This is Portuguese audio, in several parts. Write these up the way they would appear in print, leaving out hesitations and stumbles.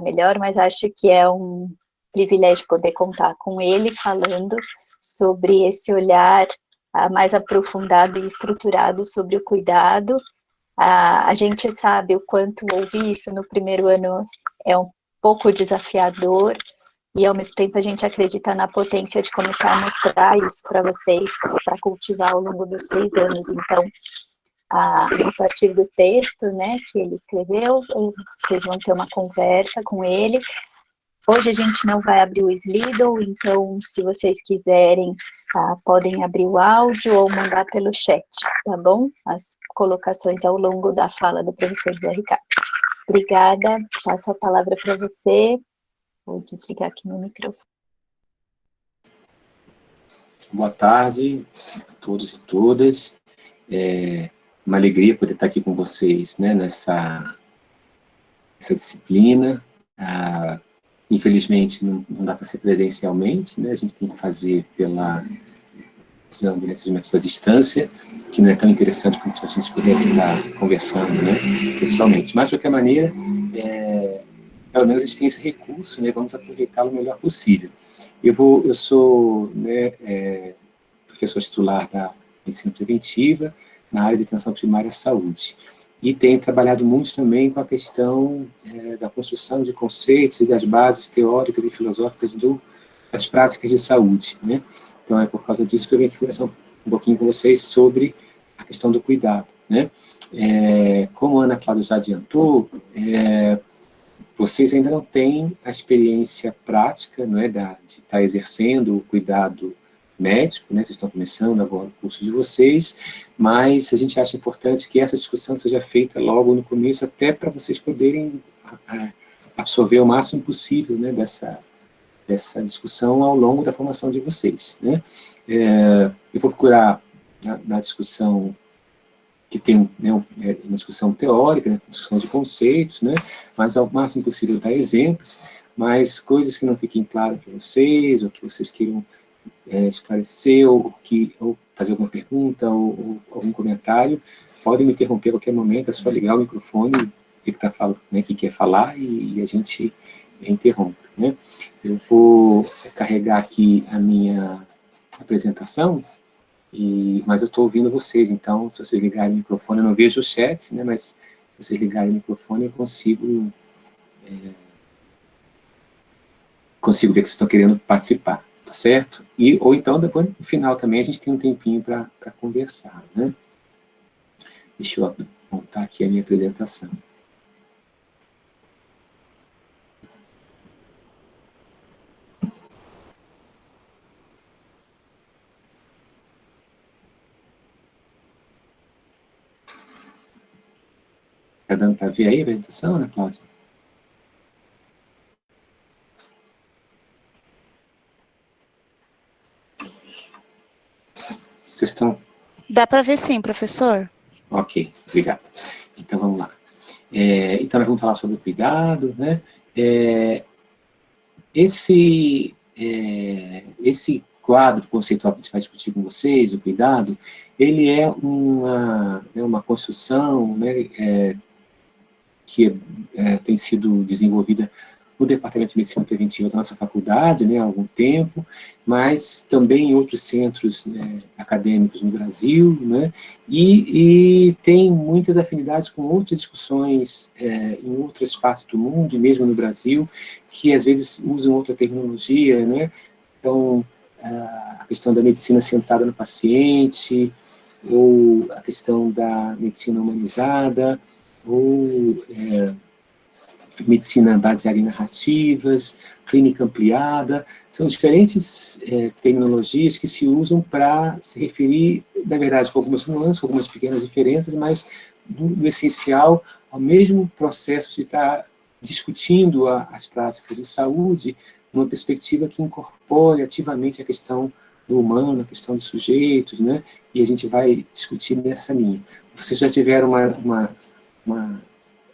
melhor, mas acho que é um privilégio poder contar com ele falando sobre esse olhar mais aprofundado e estruturado sobre o cuidado. A gente sabe o quanto ouvir isso no primeiro ano é um pouco desafiador, e ao mesmo tempo a gente acredita na potência de começar a mostrar isso para vocês, para cultivar ao longo dos 6 anos. Então, a partir do texto, né, que ele escreveu, vocês vão ter uma conversa com ele. Hoje a gente não vai abrir o Slido, então se vocês quiserem, podem abrir o áudio ou mandar pelo chat, tá bom? As colocações ao longo da fala do professor Zé Ricardo. Obrigada, passo a palavra para você. Vou desligar aqui meu microfone. Boa tarde a todos e todas. Uma alegria poder estar aqui com vocês, né, nessa disciplina. Infelizmente, não dá para ser presencialmente, né, a gente tem que fazer usando esses métodos à distância, que não é tão interessante quanto a gente pudesse estar conversando, né, pessoalmente. Mas, de qualquer maneira, pelo menos a gente tem esse recurso, né, vamos aproveitá-lo o melhor possível. Eu sou, né, professor titular da medicina preventiva, na área de atenção primária à saúde. E tenho trabalhado muito também com a questão da construção de conceitos e das bases teóricas e filosóficas das práticas de saúde, né? Então, é por causa disso que eu venho aqui conversar um pouquinho com vocês sobre a questão do cuidado, né? Como a Ana Cláudia já adiantou, vocês ainda não têm a experiência prática, não é, de estar exercendo o cuidado médico, né? Vocês estão começando agora o curso de vocês, mas a gente acha importante que essa discussão seja feita logo no começo, até para vocês poderem absorver o máximo possível, né, dessa discussão ao longo da formação de vocês, né? Eu vou procurar, na discussão que tem, né, uma discussão teórica, né, uma discussão de conceitos, né, mas ao máximo possível dar exemplos, mas coisas que não fiquem claras para vocês, ou que vocês queiram esclarecer, ou fazer alguma pergunta, ou algum comentário, podem me interromper a qualquer momento, é só ligar o microfone, que está falando, né, que quer falar, e a gente interrompe, né. Eu vou carregar aqui a minha apresentação, mas eu estou ouvindo vocês, então, se vocês ligarem o microfone, eu não vejo o chat, né, mas se vocês ligarem o microfone, eu consigo ver que vocês estão querendo participar, tá certo? Ou então, depois, no final também, a gente tem um tempinho para conversar, né? Deixa eu montar aqui a minha apresentação. Está dando para ver aí a apresentação, né, Cláudia? Vocês estão... Dá para ver sim, professor. Ok, obrigado. Então, vamos lá. Então, nós vamos falar sobre o cuidado, né? Esse quadro conceitual que a gente vai discutir com vocês, o cuidado, ele é uma construção, né, que tem sido desenvolvida no Departamento de Medicina Preventiva da nossa faculdade, né, há algum tempo, mas também em outros centros, né, acadêmicos no Brasil, né, e tem muitas afinidades com outras discussões em outras partes do mundo, e mesmo no Brasil, que às vezes usam outra terminologia, né. Então, a questão da medicina centrada no paciente, ou a questão da medicina humanizada, ou medicina baseada em narrativas, clínica ampliada, são diferentes terminologias que se usam para se referir, na verdade, com algumas nuances, com algumas pequenas diferenças, mas no essencial, ao mesmo processo de estar discutindo as práticas de saúde, numa perspectiva que incorpore ativamente a questão do humano, a questão dos sujeitos, né? E a gente vai discutir nessa linha. Vocês já tiveram uma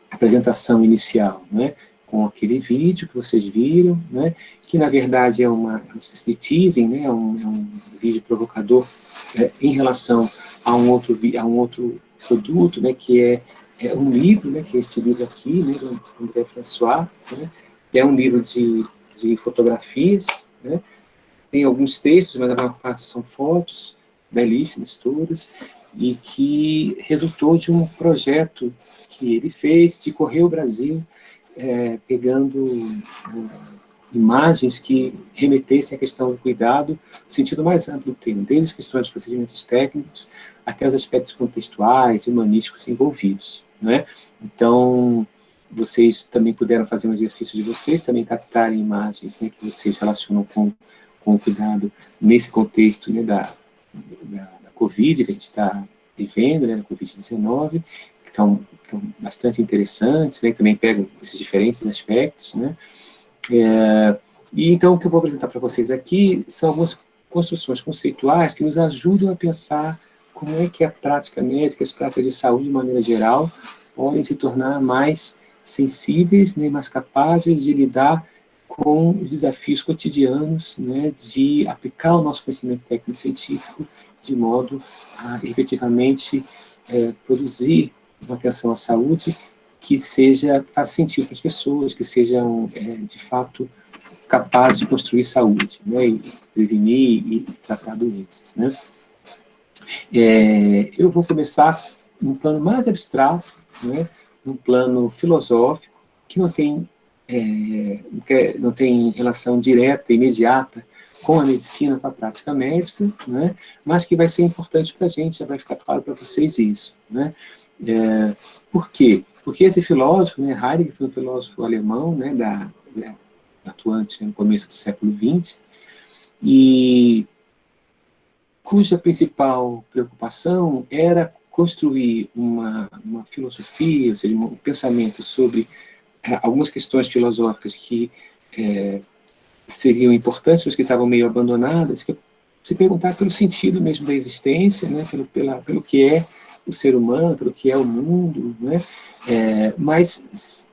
apresentação inicial, né, com aquele vídeo que vocês viram, né, que na verdade é uma espécie de teasing, né, um vídeo provocador em relação a um outro produto, né, que é um livro, né, que é esse livro aqui, né, do André François, né, É um livro de fotografias, né? Tem alguns textos, mas a maior parte são fotos, belíssimas todas, e que resultou de um projeto que ele fez de correr o Brasil, pegando imagens que remetessem à questão do cuidado no sentido mais amplo do termo, desde as questões dos procedimentos técnicos até os aspectos contextuais e humanísticos envolvidos, né? Então, vocês também puderam fazer um exercício de vocês também captarem imagens, né, que vocês relacionam com o cuidado nesse contexto, né, da Covid que a gente está vivendo, né, da Covid-19, que estão bastante interessantes, né, que também pegam esses diferentes aspectos, né. E então o que eu vou apresentar para vocês aqui são algumas construções conceituais que nos ajudam a pensar como é que a prática médica, as práticas de saúde de maneira geral, podem se tornar mais sensíveis, né, mais capazes de lidar com os desafios cotidianos, né, de aplicar o nosso conhecimento técnico-científico de modo a efetivamente produzir uma atenção à saúde que faça sentido para as pessoas, que sejam, de fato, capazes de construir saúde, né, e prevenir e tratar doenças, né. Eu vou começar num plano mais abstrato, né, num plano filosófico, que não tem relação direta, imediata, com a medicina, com a prática médica, né, mas que vai ser importante para a gente, já vai ficar claro para vocês isso, né. Por quê? Porque esse filósofo, né, Heidegger, foi um filósofo alemão, né, atuante no começo do século XX, e cuja principal preocupação era construir uma filosofia, ou seja, um pensamento sobre algumas questões filosóficas que seriam importantes, mas que estavam meio abandonadas, que se perguntar pelo sentido mesmo da existência, né, pelo que é o ser humano, pelo que é o mundo, né, mas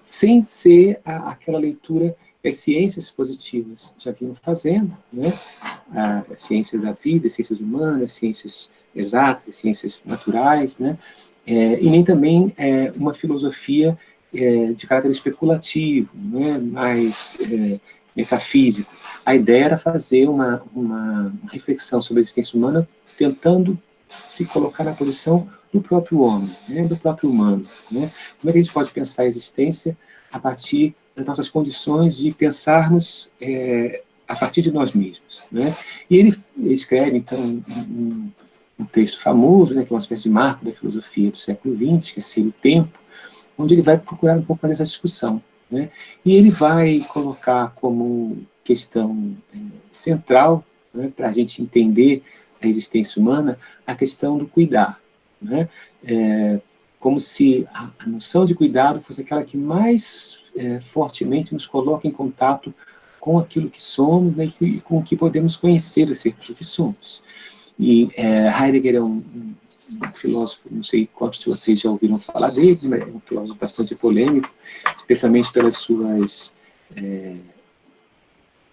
sem ser aquela leitura que as ciências positivas já vinham fazendo, né, as ciências da vida, as ciências humanas, as ciências exatas, as ciências naturais, né, e nem também uma filosofia de caráter especulativo, né, mais metafísico. A ideia era fazer uma reflexão sobre a existência humana, tentando se colocar na posição do próprio homem, né, do próprio humano, né? Como é que a gente pode pensar a existência a partir das nossas condições de pensarmos a partir de nós mesmos, né? E ele escreve, então, um texto famoso, né, que é uma espécie de marco da filosofia do século XX, que é Ser o Tempo, onde ele vai procurar um pouco fazer essa discussão, né? E ele vai colocar como questão central, né, para a gente entender a existência humana, a questão do cuidar, né? Como se a noção de cuidado fosse aquela que mais fortemente nos coloca em contato com aquilo que somos, né, e com o que podemos conhecer acerca do que somos. E Heidegger é um filósofo, não sei quantos de vocês já ouviram falar dele, mas é um filósofo bastante polêmico, especialmente pelas suas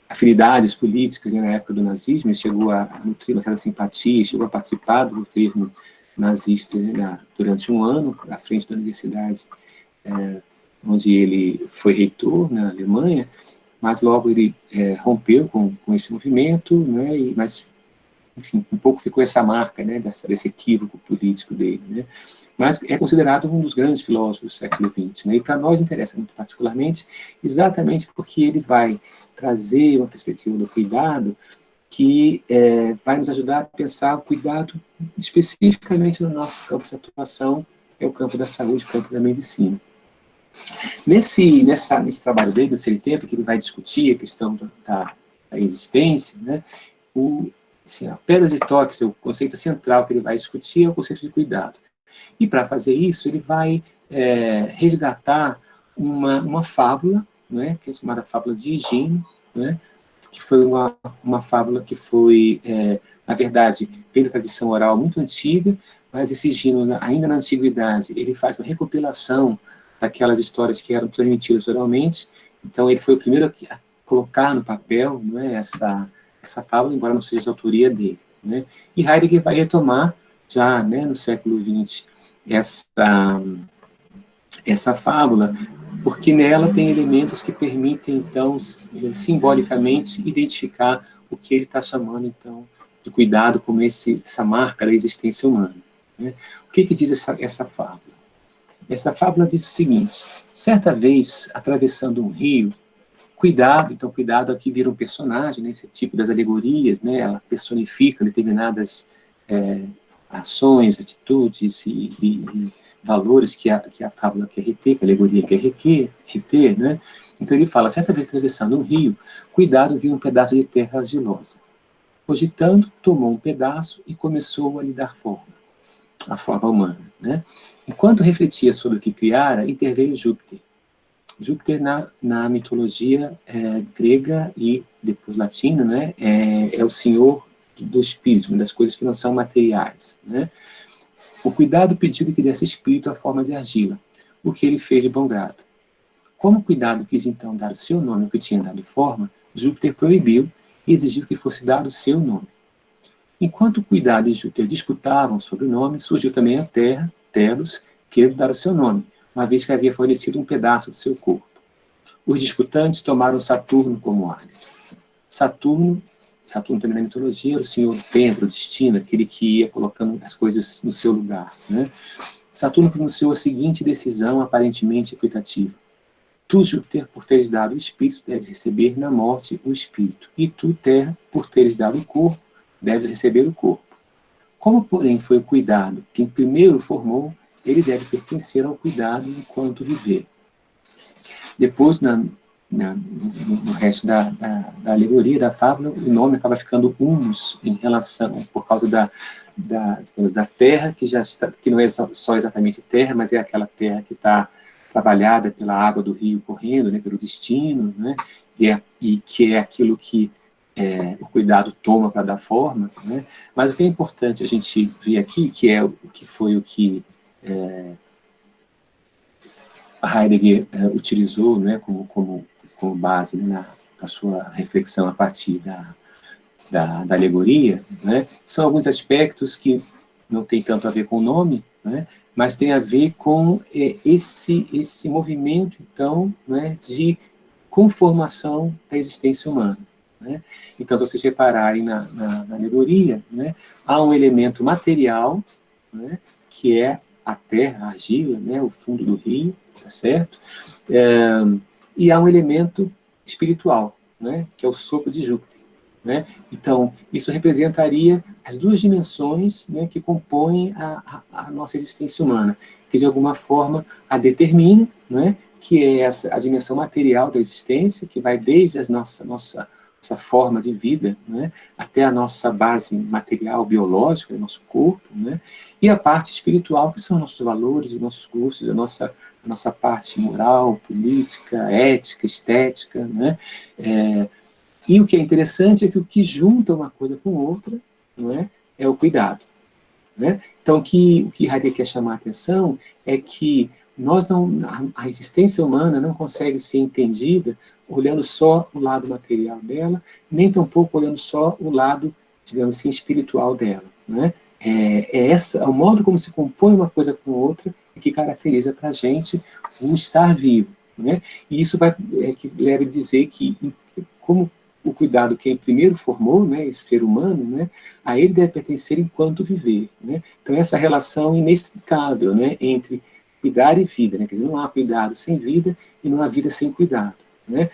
afinidades políticas, né, na época do nazismo. Ele chegou a nutrir uma certa simpatia, chegou a participar do governo nazista, né, durante um ano, à frente da universidade onde ele foi reitor, na Alemanha, mas logo ele rompeu com esse movimento, né, mas, enfim, um pouco ficou essa marca, né, desse equívoco político dele, né, mas é considerado um dos grandes filósofos do século XX, né, e para nós interessa muito particularmente, exatamente porque ele vai trazer uma perspectiva do cuidado que vai nos ajudar a pensar o cuidado especificamente no nosso campo de atuação, que é o campo da saúde, o campo da medicina. Nesse trabalho dele, no Ser o Tempo, que ele vai discutir a questão da existência, né, a pedra de toque, o conceito central que ele vai discutir é o conceito de cuidado. E para fazer isso, ele vai resgatar uma fábula, né, que é chamada fábula de Higino, né, que foi uma fábula que foi, na verdade, vem da tradição oral muito antiga, mas esse Higino, ainda na antiguidade, ele faz uma recopilação daquelas histórias que eram transmitidas oralmente. Então ele foi o primeiro a colocar no papel, né, essa fábula, embora não seja de autoria dele, né? E Heidegger vai retomar, já, né, no século XX, essa fábula, porque nela tem elementos que permitem, então, simbolicamente, identificar o que ele está chamando, então, de cuidado como essa marca da existência humana. Né? O que diz essa fábula? Essa fábula diz o seguinte: certa vez, atravessando um rio, cuidado, então cuidado aqui vira um personagem, né, esse tipo das alegorias, né, ela personifica determinadas ações, atitudes e valores que a fábula quer reter, que a alegoria quer reter, né? Então ele fala, certa vez atravessando um rio, cuidado, viu um pedaço de terra argilosa. Cogitando, tomou um pedaço e começou a lhe dar forma, a forma humana, né? Enquanto refletia sobre o que criara, interveio Júpiter. Júpiter, na mitologia grega e depois latina, né, é o senhor do espírito, das coisas que não são materiais. Né? O cuidado pediu que desse espírito a forma de argila, o que ele fez de bom grado. Como o cuidado quis então dar o seu nome ao que tinha dado forma, Júpiter proibiu e exigiu que fosse dado o seu nome. Enquanto o cuidado e Júpiter disputavam sobre o nome, surgiu também a Terra, Telos, querendo dar o seu nome, uma vez que havia fornecido um pedaço do seu corpo. Os disputantes tomaram Saturno como árbitro. Saturno também na mitologia, era o senhor do tempo, o destino, aquele que ia colocando as coisas no seu lugar. Né? Saturno pronunciou a seguinte decisão aparentemente equitativa: tu, Júpiter, por teres dado o espírito, deves receber na morte o espírito, e tu, Terra, por teres dado o corpo, deves receber o corpo. Como, porém, foi o cuidado quem primeiro formou, ele deve pertencer ao cuidado enquanto viver. Depois, no resto da alegoria, da fábula, o nome acaba ficando humus em relação, por causa da terra, que já está, que não é só exatamente terra, mas é aquela terra que está trabalhada pela água do rio correndo, né, pelo destino, né, e que é aquilo que o cuidado toma para dar forma. Né, mas o que é importante a gente ver aqui, que é o que foi o que Heidegger utilizou, né, como base, né, na sua reflexão a partir da alegoria, né, são alguns aspectos que não tem tanto a ver com o nome, né, mas tem a ver com esse movimento, então, né, de conformação da existência humana. Né. Então, se vocês repararem na alegoria, né, há um elemento material, né, que é a terra, a argila, né, o fundo do rio, tá certo? E há um elemento espiritual, né, que é o sopro de Júpiter. Né? Então, isso representaria as duas dimensões, né, que compõem a nossa existência humana, que de alguma forma a determina, né, que é a dimensão material da existência, que vai desde a nossa forma de vida, né, até a nossa base material, biológica, do nosso corpo, né, e a parte espiritual, que são nossos valores, os nossos gostos, a nossa parte moral, política, ética, estética, né, e o que é interessante é que o que junta uma coisa com outra, não é o cuidado. Né? Então, o que Heidegger quer chamar a atenção é que a existência humana não consegue ser entendida olhando só o lado material dela, nem tampouco olhando só o lado, digamos assim, espiritual dela. Né? É o modo como se compõe uma coisa com outra que caracteriza para a gente o estar vivo. Né? E isso que leva a dizer que, como o cuidado quem primeiro formou, né, esse ser humano, né, a ele deve pertencer enquanto viver. Né? Então, essa relação inextricável, né, entre cuidar e vida. Né? Quer dizer, não há cuidado sem vida e não há vida sem cuidado. Né?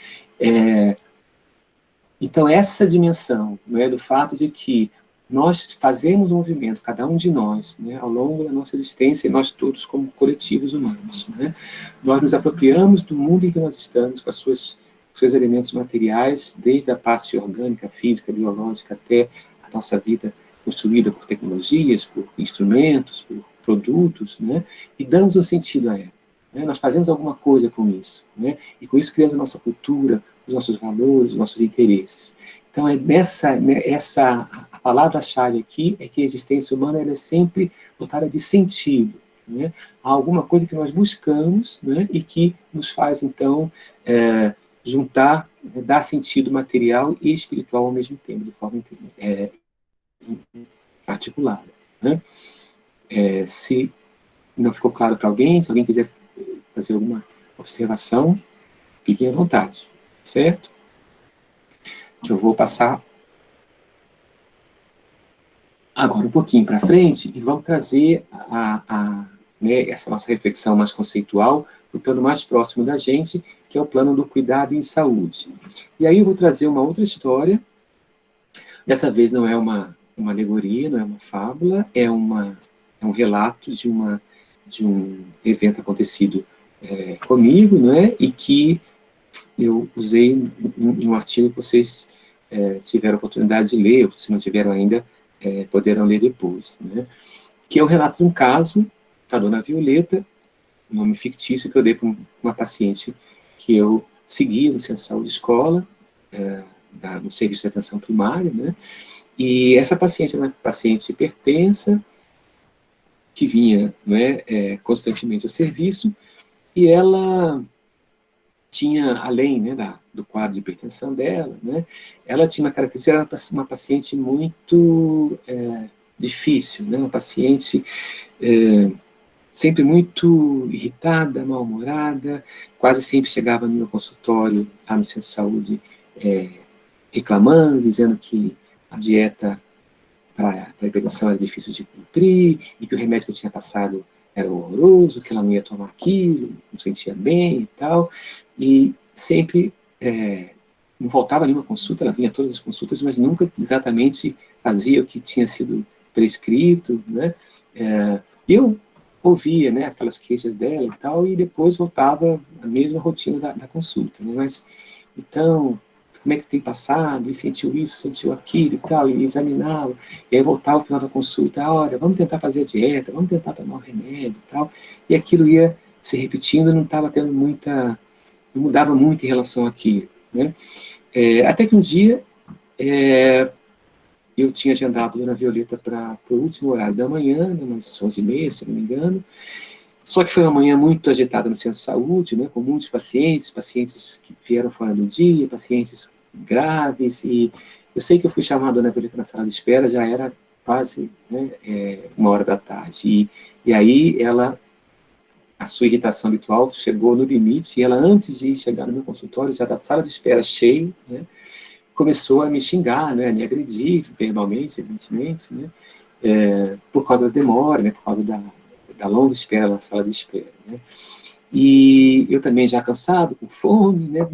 Então, essa dimensão, né, do fato de que nós fazemos um movimento, cada um de nós, né, ao longo da nossa existência, e nós todos como coletivos humanos. Né? Nós nos apropriamos do mundo em que nós estamos, com seus elementos materiais, desde a parte orgânica, física, biológica, até a nossa vida construída por tecnologias, por instrumentos, por produtos, né? E damos um sentido a ela. Né? Nós fazemos alguma coisa com isso. Né? E com isso criamos a nossa cultura, os nossos valores, os nossos interesses. Então, a palavra-chave aqui é que a existência humana ela é sempre dotada de sentido. Né? Há alguma coisa que nós buscamos, né? E que nos faz, então, juntar, dar sentido material e espiritual ao mesmo tempo, de forma articulada. Né? Se não ficou claro para alguém, se alguém quiser fazer alguma observação, fiquem à vontade, certo? Que eu vou passar agora um pouquinho para frente e vamos trazer né, essa nossa reflexão mais conceitual para o plano mais próximo da gente, que é o plano do cuidado em saúde. E aí eu vou trazer uma outra história, dessa vez não é uma alegoria, não é uma fábula, é um relato de um evento acontecido comigo, né, e que eu usei em um artigo que vocês tiveram a oportunidade de ler, ou se não tiveram ainda, poderão ler depois, né, que é o relato de um caso da dona Violeta, um nome fictício que eu dei para uma paciente que eu seguia no Centro de Saúde Escola, no serviço de atenção primária, né, e essa paciente era uma paciente hipertensa, que vinha, né, constantemente ao serviço, e ela tinha, além, né, do quadro de hipertensão dela, né, ela tinha uma característica, era uma paciente muito difícil, né, uma paciente sempre muito irritada, mal-humorada, quase sempre chegava no meu consultório, lá no centro de saúde, reclamando, dizendo que a dieta para a hipertensão era difícil de cumprir, e que o remédio que eu tinha passado era horroroso, que ela não ia tomar aquilo, não sentia bem e tal, e sempre não faltava nenhuma consulta, ela vinha a todas as consultas, mas nunca exatamente fazia o que tinha sido prescrito, né? Eu ouvia, né, aquelas queixas dela e tal, e depois voltava a mesma rotina da consulta, né? Mas, então, como é que tem passado, e sentiu isso, sentiu aquilo e tal, e examinava, e aí voltava ao final da consulta, olha, vamos tentar fazer a dieta, vamos tentar tomar o remédio e tal, e aquilo ia se repetindo, não estava tendo não mudava muito em relação àquilo, né? Até que um dia, eu tinha agendado a dona Violeta para o último horário da manhã, umas 11h30, se não me engano, só que foi uma manhã muito agitada no centro de saúde, né, com muitos pacientes que vieram fora do dia, pacientes graves, e eu sei que eu fui chamar a dona Violeta na sala de espera, já era quase, né, 1h da tarde, e aí a sua irritação habitual chegou no limite, e ela, antes de chegar no meu consultório, já da sala de espera cheio, né, começou a me xingar, né, a me agredir verbalmente, evidentemente, né, por causa da demora, né, por causa da longa espera na sala de espera, né. E eu também já cansado, com fome, né,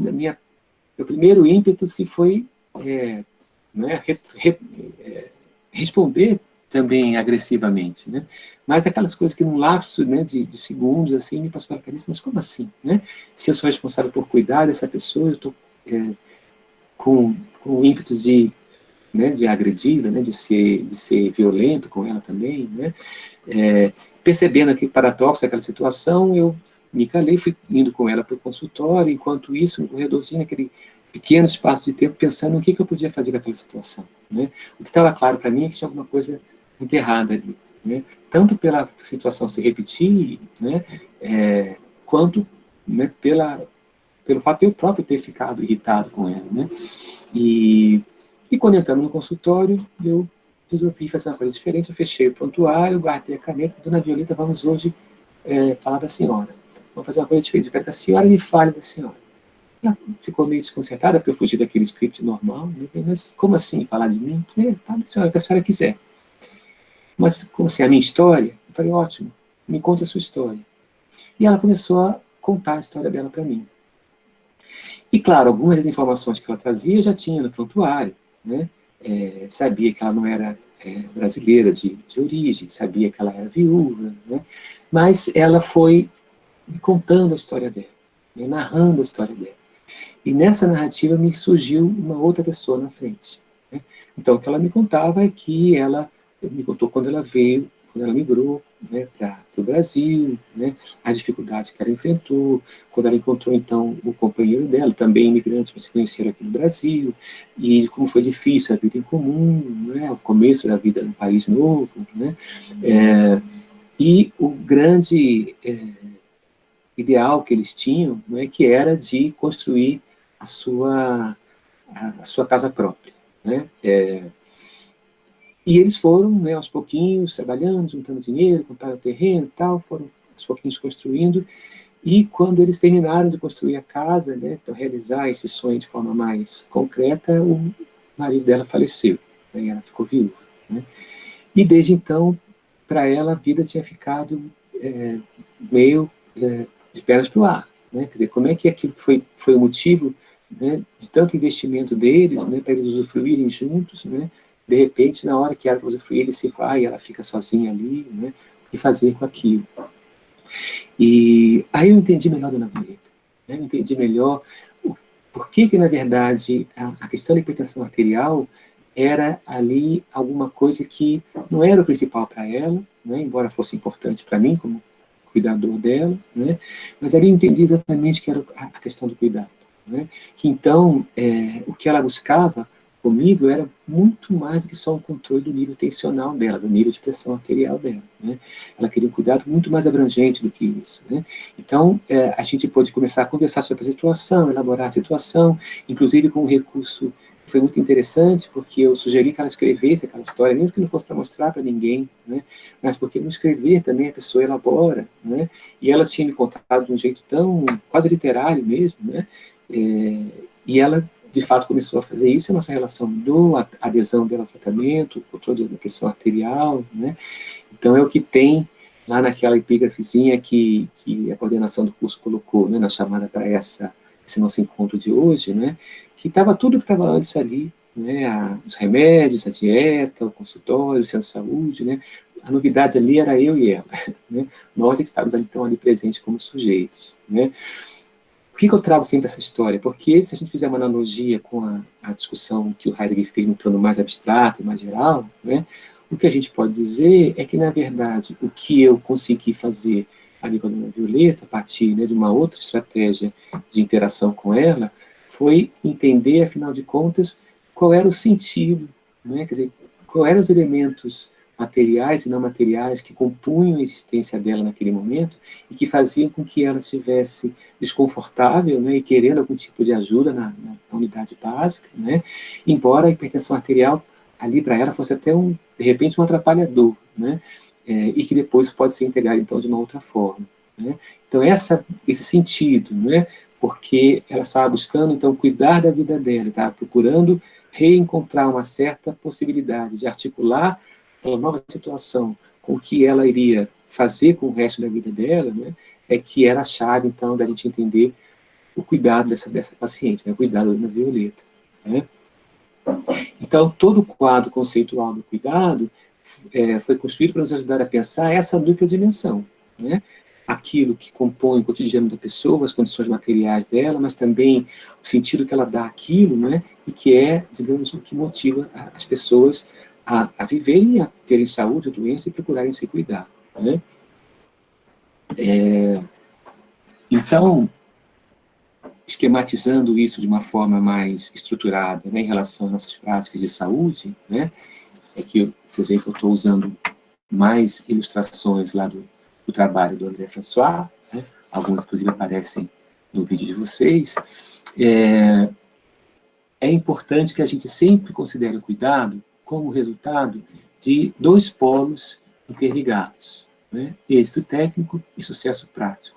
meu primeiro ímpeto se foi né, responder também agressivamente, né, mas aquelas coisas que num lapso, né, de segundos, assim, me passou pela cabeça, mas como assim, né, se eu sou responsável por cuidar dessa pessoa, eu estou com o ímpeto de agredir, né, de ser violento com ela também, né, percebendo aquele paradoxo, aquela situação, eu me calei, fui indo com ela para o consultório, enquanto isso, no corredorzinho, naquele pequeno espaço de tempo, pensando no que eu podia fazer com aquela situação, né. O que estava claro para mim é que tinha alguma coisa muito errada ali, né, tanto pela situação se repetir, né, quanto, né, pelo fato de eu próprio ter ficado irritado com ela, né. E quando entramos no consultório, eu resolvi fazer uma coisa diferente, eu fechei o prontuário, guardei a caneta, dona Violeta, vamos hoje falar da senhora. Vamos fazer uma coisa diferente, eu quero que a senhora me fale da senhora. Ela ficou meio desconcertada, porque eu fugi daquele script normal, né? Mas como assim, falar de mim? Fala da senhora, o que a senhora quiser. Mas como assim, a minha história? Eu falei, ótimo, me conte a sua história. E ela começou a contar a história dela para mim. E, claro, algumas das informações que ela trazia eu já tinha no prontuário, né? Sabia que ela não era brasileira de origem, sabia que ela era viúva, né? Mas ela foi me contando a história dela, né? Narrando a história dela. E nessa narrativa me surgiu uma outra pessoa na frente, né? Então, o que ela me contava é que ela me contou quando ela veio, quando ela migrou, né, para o Brasil, né, as dificuldades que ela enfrentou, quando ela encontrou, então, o companheiro dela, também imigrante, mas se conheceram aqui no Brasil, e como foi difícil a vida em comum, né, o começo da vida num país novo, né, e o grande ideal que eles tinham, né, que era de construir a sua casa própria, né. E eles foram, né, aos pouquinhos, trabalhando, juntando dinheiro, compraram terreno e tal, foram aos pouquinhos construindo, E quando eles terminaram de construir a casa, né, então realizar esse sonho de forma mais concreta, o marido dela faleceu, né, e ela ficou viúva, né? E desde então, para ela, a vida tinha ficado meio de pernas para o ar, né? Quer dizer, como é que aquilo que foi o motivo, né, de tanto investimento deles, né, para eles usufruírem juntos, né, de repente, na hora que era para usufruir, ele se vai e ela fica sozinha ali, né, o que fazer com aquilo? E aí eu entendi melhor Dona Violeta, né, eu entendi melhor por que, na verdade, a questão da hipertensão arterial era ali alguma coisa que não era o principal para ela, né, embora fosse importante para mim, como cuidador dela, né, mas ali eu entendi exatamente que era a questão do cuidado, né, que então o que ela buscava comigo era muito mais do que só um controle do nível tensional dela, do nível de pressão arterial dela, né, ela queria um cuidado muito mais abrangente do que isso, né. Então a gente pôde começar a conversar sobre a situação, elaborar a situação, inclusive com um recurso que foi muito interessante, porque eu sugeri que ela escrevesse aquela história, mesmo que não fosse para mostrar para ninguém, né, mas porque no escrever também a pessoa elabora, né, e ela tinha me contado de um jeito tão, quase literário mesmo, né, e ela, de fato, começou a fazer isso, a nossa relação mudou, a adesão dela ao tratamento, o controle da pressão arterial, né, então é o que tem lá naquela epígrafezinha que a coordenação do curso colocou, né, na chamada para esse nosso encontro de hoje, né, que estava tudo que estava antes ali, né, os remédios, a dieta, o consultório, o centro de saúde, né, a novidade ali era eu e ela, né, nós é que estávamos então ali presentes como sujeitos, né. Por que eu trago sempre essa história? Porque se a gente fizer uma analogia com a discussão que o Heidegger fez no plano mais abstrato e mais geral, né, o que a gente pode dizer é que, na verdade, o que eu consegui fazer ali com a Dona Violeta, a partir, né, de uma outra estratégia de interação com ela, foi entender, afinal de contas, qual era o sentido, né, quer dizer, quais eram os elementos materiais e não materiais que compunham a existência dela naquele momento e que faziam com que ela estivesse desconfortável, né, e querendo algum tipo de ajuda na unidade básica, né, embora a hipertensão arterial ali para ela fosse até de repente um atrapalhador, né, e que depois pode ser integrado então de uma outra forma, né. Então esse sentido, né, porque ela estava buscando então cuidar da vida dela, estava procurando reencontrar uma certa possibilidade de articular aquela nova situação com o que ela iria fazer com o resto da vida dela, né, é que era a chave então da gente entender o cuidado dessa paciente, né, o cuidado da Dona Violeta, né. Então, todo o quadro conceitual do cuidado foi construído para nos ajudar a pensar essa dupla dimensão, né? Aquilo que compõe o cotidiano da pessoa, as condições materiais dela, mas também o sentido que ela dá àquilo, né? E que é, digamos, o que motiva as pessoas a viverem, a terem saúde, doença e procurarem se cuidar, né? Então, esquematizando isso de uma forma mais estruturada, né, em relação às nossas práticas de saúde, né, é que vocês veem que eu estou usando mais ilustrações lá do trabalho do André François, né, algumas inclusive aparecem no vídeo de vocês. É importante que a gente sempre considere o cuidado como resultado de dois polos interligados, né, êxito técnico e sucesso prático.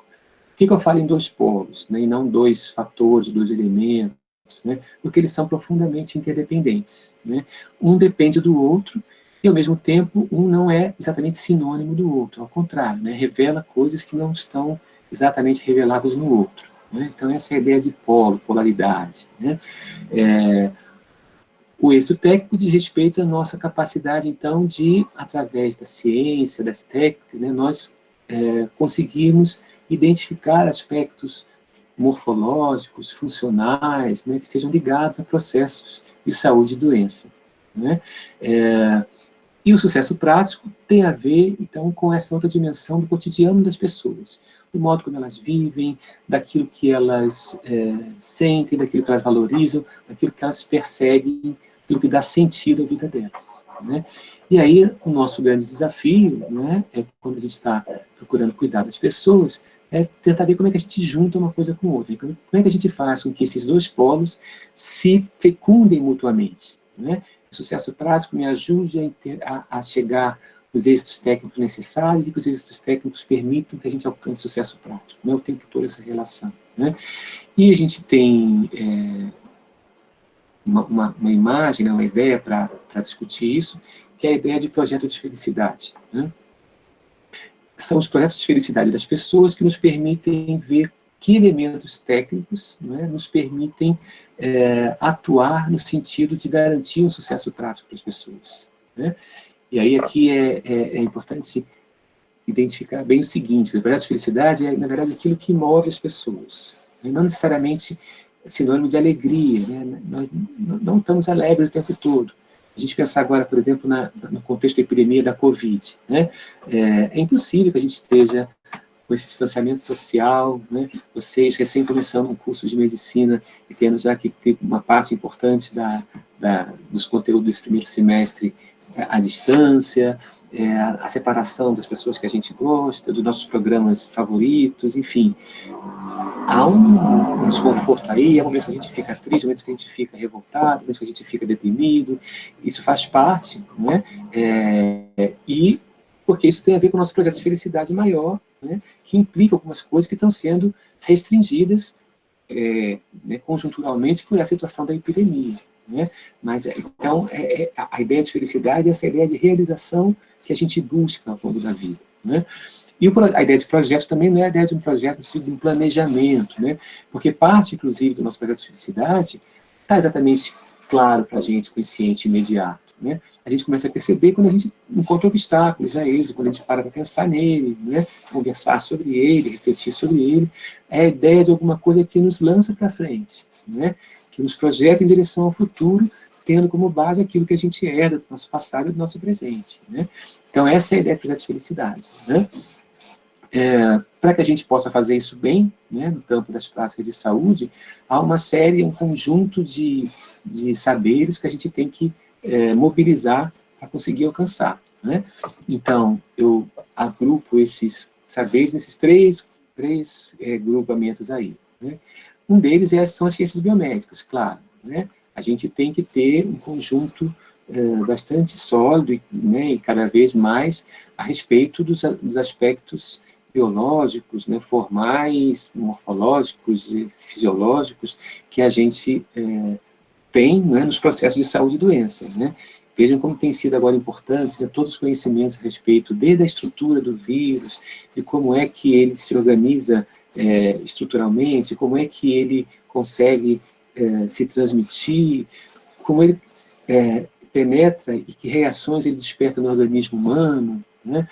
Por que eu falo em dois polos, né, e não dois fatores, dois elementos? Né, porque eles são profundamente interdependentes. Né? Um depende do outro e, ao mesmo tempo, um não é exatamente sinônimo do outro. Ao contrário, né, revela coisas que não estão exatamente reveladas no outro. Né? Então, essa é a ideia de polo, polaridade. Né? O êxito técnico diz respeito à nossa capacidade, então, de, através da ciência, das técnicas, né, nós conseguirmos identificar aspectos morfológicos, funcionais, né, que estejam ligados a processos de saúde e doença. Né? E o sucesso prático tem a ver, então, com essa outra dimensão do cotidiano das pessoas, do modo como elas vivem, daquilo que elas sentem, daquilo que elas valorizam, daquilo que elas perseguem, daquilo que dá sentido à vida delas. Né? E aí, o nosso grande desafio, né, é quando a gente está procurando cuidar das pessoas, é tentar ver como é que a gente junta uma coisa com outra, como é que a gente faz com que esses dois polos se fecundem mutuamente. Né? O sucesso prático me ajude a chegar os êxitos técnicos necessários e que os êxitos técnicos permitam que a gente alcance sucesso prático, né? O tempo todo essa relação, né? E a gente tem uma imagem, né, uma ideia para discutir isso, que é a ideia de projeto de felicidade, né? São os projetos de felicidade das pessoas que nos permitem ver que elementos técnicos, né, nos permitem atuar no sentido de garantir um sucesso prático para as pessoas, né? E aí aqui é importante identificar bem o seguinte: o projeto de felicidade é, na verdade, aquilo que move as pessoas, né? Não necessariamente sinônimo de alegria, né? Nós não estamos alegres o tempo todo. A gente pensar agora, por exemplo, no contexto da epidemia da Covid, né? É impossível que a gente esteja com esse distanciamento social, né? Vocês recém começando um curso de medicina e tendo já que ter uma parte importante dos conteúdos desse primeiro semestre à distância, a separação das pessoas que a gente gosta, dos nossos programas favoritos, enfim. Há um desconforto aí, há momentos que a gente fica triste, momentos que a gente fica revoltado, momentos que a gente fica deprimido. Isso faz parte, né? E porque isso tem a ver com o nosso projeto de felicidade maior, né? Que implica algumas coisas que estão sendo restringidas né, conjunturalmente por essa situação da epidemia, né? Mas, então, a ideia de felicidade é essa ideia de realização que a gente busca ao longo da vida, né? E a ideia de projeto também não é a ideia de um projeto no sentido de um planejamento, né? Porque parte, inclusive, do nosso projeto de felicidade está exatamente claro para a gente, consciente, imediato, né? A gente começa a perceber quando a gente encontra obstáculos a ele, quando a gente para pensar nele, né? Conversar sobre ele, refletir sobre ele. É a ideia de alguma coisa que nos lança para frente, né? Que nos projeta em direção ao futuro, tendo como base aquilo que a gente herda do nosso passado e do nosso presente, né? Então, essa é a ideia de projeto de felicidade, né? Para que a gente possa fazer isso bem, né, no campo das práticas de saúde, há uma série, um conjunto de saberes que a gente tem que mobilizar para conseguir alcançar, né? Então, eu agrupo esses saberes nesses três grupamentos aí, né? Um deles são as ciências biomédicas, claro, né? A gente tem que ter um conjunto bastante sólido, né, e cada vez mais a respeito dos aspectos biológicos, né, formais, morfológicos e fisiológicos que a gente tem, né, nos processos de saúde e doença, né? Vejam como tem sido agora importante, né, todos os conhecimentos a respeito desde a estrutura do vírus, de como é que ele se organiza estruturalmente, como é que ele consegue se transmitir, como ele penetra e que reações ele desperta no organismo humano, né?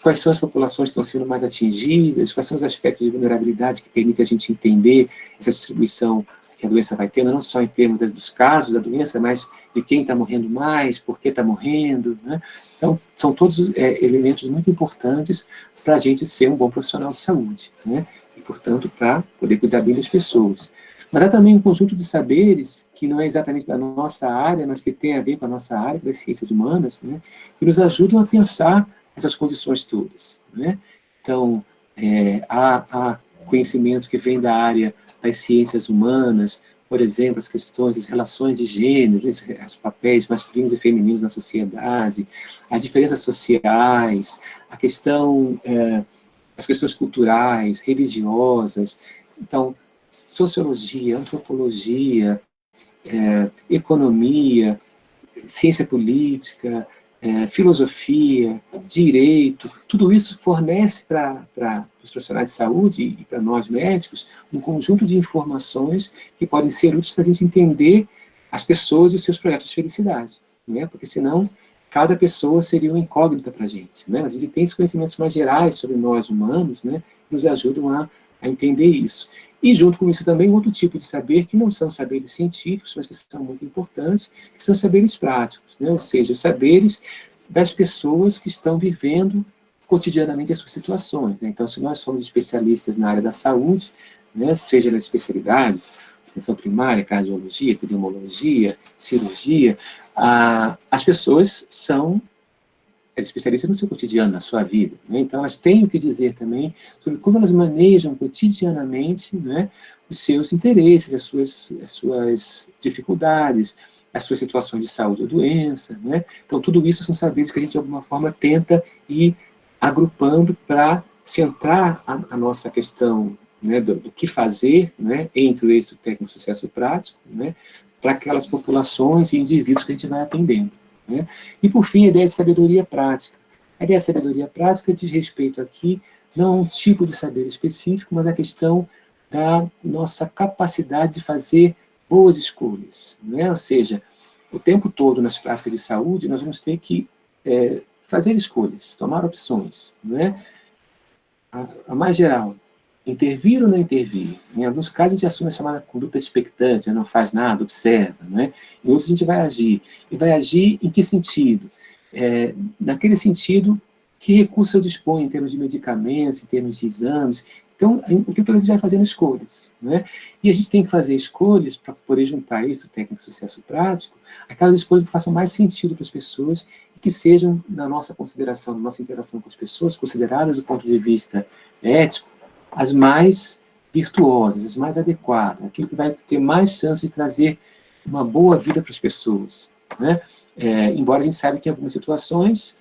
Quais são as populações que estão sendo mais atingidas, quais são os aspectos de vulnerabilidade que permitem a gente entender essa distribuição que a doença vai tendo, não só em termos dos casos da doença, mas de quem está morrendo mais, por que está morrendo, né? Então, são todos elementos muito importantes para a gente ser um bom profissional de saúde, né? E, portanto, para poder cuidar bem das pessoas. Mas há também um conjunto de saberes que não é exatamente da nossa área, mas que tem a ver com a nossa área, das ciências humanas, né? Que nos ajudam a pensar essas condições todas, né? Então, há conhecimentos que vêm da área das ciências humanas, por exemplo, as questões das relações de gênero, os papéis masculinos e femininos na sociedade, as diferenças sociais, as questões culturais, religiosas. Então, sociologia, antropologia, economia, ciência política, filosofia, direito, tudo isso fornece para os profissionais de saúde e para nós médicos um conjunto de informações que podem ser úteis para a gente entender as pessoas e os seus projetos de felicidade, né? Porque senão cada pessoa seria uma incógnita para a gente, né? A gente tem esses conhecimentos mais gerais sobre nós humanos, né? Que nos ajudam a entender isso. E junto com isso também outro tipo de saber que não são saberes científicos, mas que são muito importantes, que são saberes práticos, né? Ou seja, os saberes das pessoas que estão vivendo cotidianamente as suas situações, né? Então, se nós somos especialistas na área da saúde, né, seja nas especialidades, atenção primária, cardiologia, epidemiologia, cirurgia, as pessoas são as especialistas no seu cotidiano, na sua vida, né? Então, elas têm o que dizer também sobre como elas manejam cotidianamente, né, os seus interesses, as suas dificuldades, as suas situações de saúde ou doença, né? Então, tudo isso são saberes que a gente, de alguma forma, tenta ir agrupando para centrar a nossa questão, né, do que fazer, né, entre o êxito técnico, sucesso prático, né, para aquelas populações e indivíduos que a gente vai atendendo, né? E, por fim, a ideia de sabedoria prática. A ideia de sabedoria prática diz respeito aqui não a um tipo de saber específico, mas a questão da nossa capacidade de fazer boas escolhas, né? Ou seja, o tempo todo nas práticas de saúde nós vamos ter que fazer escolhas, tomar opções, né? A mais geral, intervir ou não intervir. Em alguns casos a gente assume a chamada conduta expectante, não faz nada, observa, né? Em outros a gente vai agir. E vai agir em que sentido? Naquele sentido, que recurso eu disponho em termos de medicamentos, em termos de exames. Então, o que a gente vai fazendo escolhas, né? E a gente tem que fazer escolhas para poder juntar isso, técnico, sucesso prático, aquelas escolhas que façam mais sentido para as pessoas e que sejam, na nossa consideração, na nossa interação com as pessoas, consideradas do ponto de vista ético, as mais virtuosas, as mais adequadas, aquilo que vai ter mais chance de trazer uma boa vida para as pessoas, né? Embora a gente saiba que em algumas situações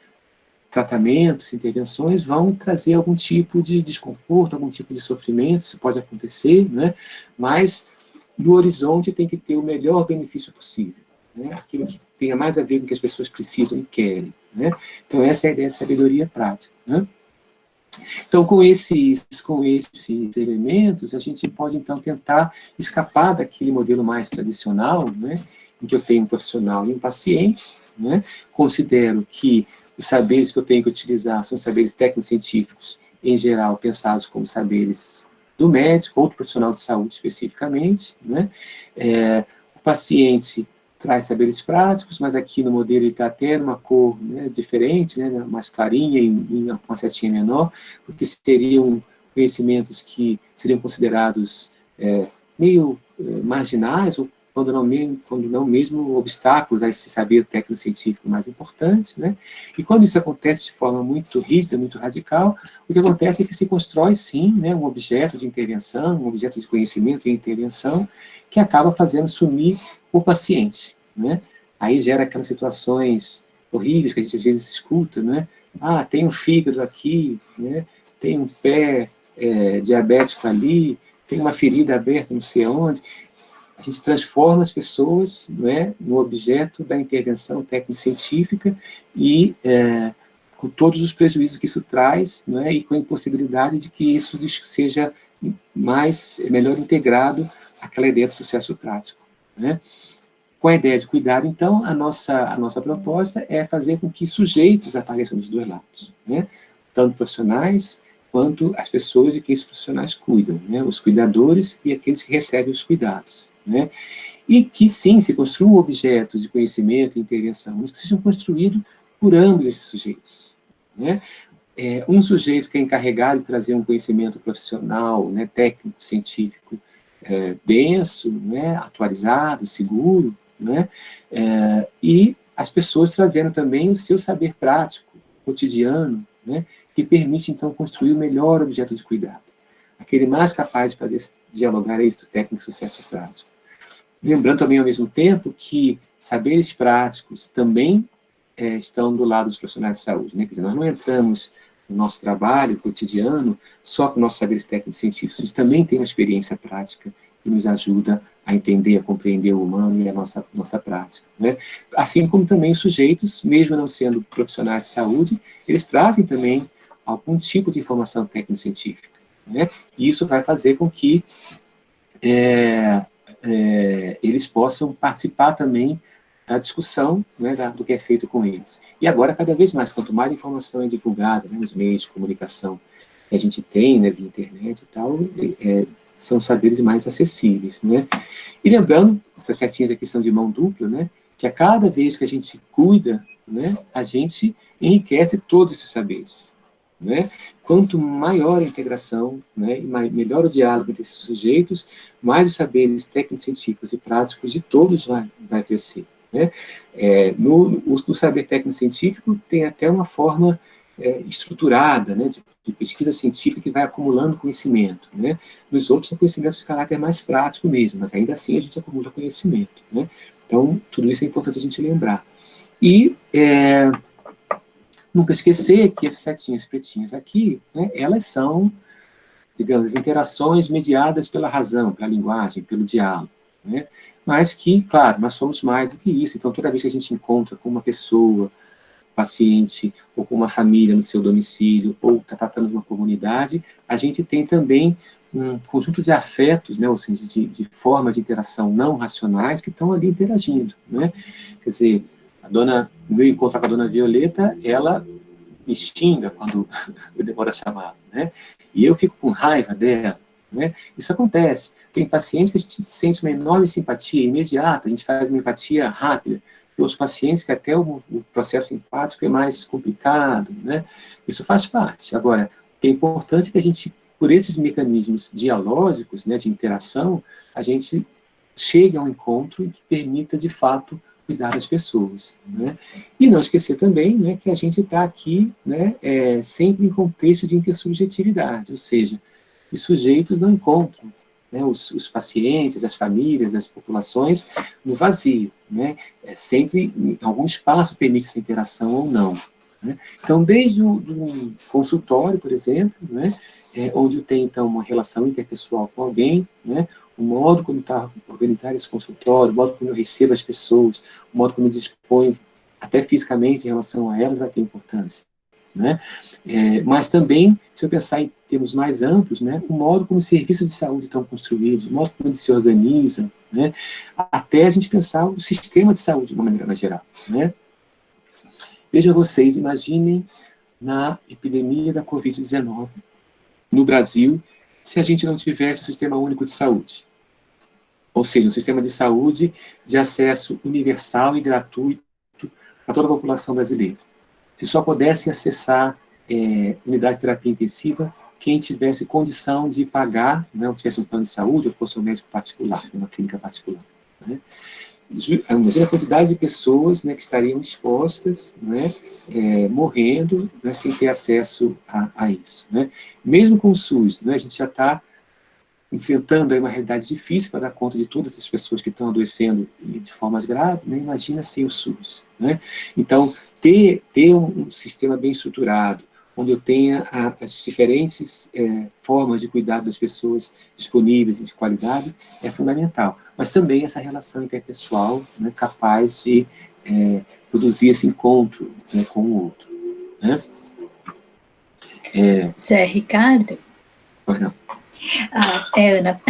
tratamentos, intervenções vão trazer algum tipo de desconforto, algum tipo de sofrimento, isso pode acontecer, né? Mas no horizonte tem que ter o melhor benefício possível, né? Aquilo que tenha mais a ver com o que as pessoas precisam e querem, né? Então essa é a ideia de sabedoria prática, né? Então com esses elementos a gente pode então tentar escapar daquele modelo mais tradicional, né? Em que eu tenho um profissional e um paciente, né? Considero que os saberes que eu tenho que utilizar são saberes técnico-científicos, em geral, pensados como saberes do médico ou do profissional de saúde especificamente, né? O paciente traz saberes práticos, mas aqui no modelo ele está até numa cor, né, diferente, né, mais clarinha, em uma setinha menor, porque seriam conhecimentos que seriam considerados meio marginais, ou quando não mesmo obstáculos a esse saber técnico-científico mais importante, né? E quando isso acontece de forma muito rígida, muito radical, o que acontece é que se constrói, sim, né, um objeto de intervenção, um objeto de conhecimento e intervenção, que acaba fazendo sumir o paciente, né? Aí gera aquelas situações horríveis que a gente às vezes escuta, né? Ah, tem um fígado aqui, né? Tem um pé diabético ali, tem uma ferida aberta não sei onde. A gente transforma as pessoas, né, no objeto da intervenção técnico-científica e com todos os prejuízos que isso traz, né, e com a impossibilidade de que isso seja melhor integrado àquela ideia de sucesso prático, né? Com a ideia de cuidado, então, a nossa proposta é fazer com que sujeitos apareçam dos dois lados, né? Tanto profissionais quanto as pessoas de que esses profissionais cuidam, né? Os cuidadores e aqueles que recebem os cuidados, né? E que, sim, se construam objetos de conhecimento e intervenção, mas que sejam construídos por ambos esses sujeitos, né? Um sujeito que é encarregado de trazer um conhecimento profissional, né, técnico, científico, denso, né, atualizado, seguro, né? E as pessoas trazendo também o seu saber prático, cotidiano, né, que permite, então, construir o melhor objeto de cuidado. Aquele mais capaz de fazer dialogar êxito técnico e sucesso prático. Lembrando também, ao mesmo tempo, que saberes práticos também estão do lado dos profissionais de saúde, né? Quer dizer, nós não entramos no nosso trabalho cotidiano só com nossos saberes técnicos e científicos, a gente também tem uma experiência prática que nos ajuda a entender, a compreender o humano e a nossa prática, né? Assim como também os sujeitos, mesmo não sendo profissionais de saúde, eles trazem também algum tipo de informação técnico-científica, né? E isso vai fazer com que eles possam participar também da discussão, né, do que é feito com eles. E agora, cada vez mais, quanto mais informação é divulgada, né, nos meios de comunicação que a gente tem, né, via internet e tal, são saberes mais acessíveis, né? E lembrando, essas setinhas aqui são de mão dupla, né, que a cada vez que a gente cuida, né, a gente enriquece todos esses saberes, né? Quanto maior a integração, né, e melhor o diálogo entre esses sujeitos, mais os saberes técnicos, científicos e práticos de todos vai crescer, né? No saber técnico-científico tem até uma forma estruturada, né, de pesquisa científica que vai acumulando conhecimento, né? Nos outros são conhecimentos de caráter mais prático mesmo, mas ainda assim a gente acumula conhecimento, né? Então, tudo isso é importante a gente lembrar. E nunca esquecer que esses setinhos pretinhos aqui, né, elas são, digamos, as interações mediadas pela razão, pela linguagem, pelo diálogo, né? Mas que, claro, nós somos mais do que isso. Então, toda vez que a gente encontra com uma pessoa, paciente, ou com uma família no seu domicílio, ou está tratando de uma comunidade, a gente tem também um conjunto de afetos, né, ou seja, de formas de interação não racionais que estão ali interagindo, né? Quer dizer, no meu encontro com a dona Violeta, ela me xinga quando eu demoro a chamar, né? E eu fico com raiva dela, né? Isso acontece. Tem pacientes que a gente sente uma enorme simpatia imediata, a gente faz uma empatia rápida. Tem os pacientes que até o processo simpático é mais complicado, né? Isso faz parte. Agora, é importante que a gente, por esses mecanismos dialógicos, né, de interação, a gente chegue a um encontro que permita, de fato, cuidar das pessoas, né? E não esquecer também, né, que a gente está aqui, né, sempre em contexto de intersubjetividade, ou seja, os sujeitos não encontram, né, os pacientes, as famílias, as populações no vazio, né? Sempre em algum espaço permite essa interação ou não, né? Então, desde o do consultório, por exemplo, né, onde eu tenho, então, uma relação interpessoal com alguém, né, o modo como está organizado esse consultório, o modo como eu recebo as pessoas, o modo como eu disponho, até fisicamente, em relação a elas, vai ter importância, né? Mas também, se eu pensar em termos mais amplos, né, o modo como os serviços de saúde estão construídos, o modo como eles se organizam, né, até a gente pensar o sistema de saúde de uma maneira mais geral, né? Vejam vocês, imaginem na epidemia da Covid-19 no Brasil, se a gente não tivesse o Sistema Único de Saúde. Ou seja, um sistema de saúde de acesso universal e gratuito a toda a população brasileira. Se só pudesse acessar unidade de terapia intensiva quem tivesse condição de pagar, né, ou tivesse um plano de saúde, ou fosse um médico particular, uma clínica particular, né? Imagina a quantidade de pessoas, né, que estariam expostas, né, morrendo, né, sem ter acesso a isso, né? Mesmo com o SUS, né, a gente já está enfrentando aí uma realidade difícil para dar conta de todas as pessoas que estão adoecendo de formas graves, né? Imagina sem o SUS, né? Então, ter um sistema bem estruturado, onde eu tenha as diferentes formas de cuidar das pessoas disponíveis e de qualidade, é fundamental. Mas também essa relação interpessoal, né, capaz de produzir esse encontro, né, com o outro, né? Zé Ricardo? Pois não. Ana,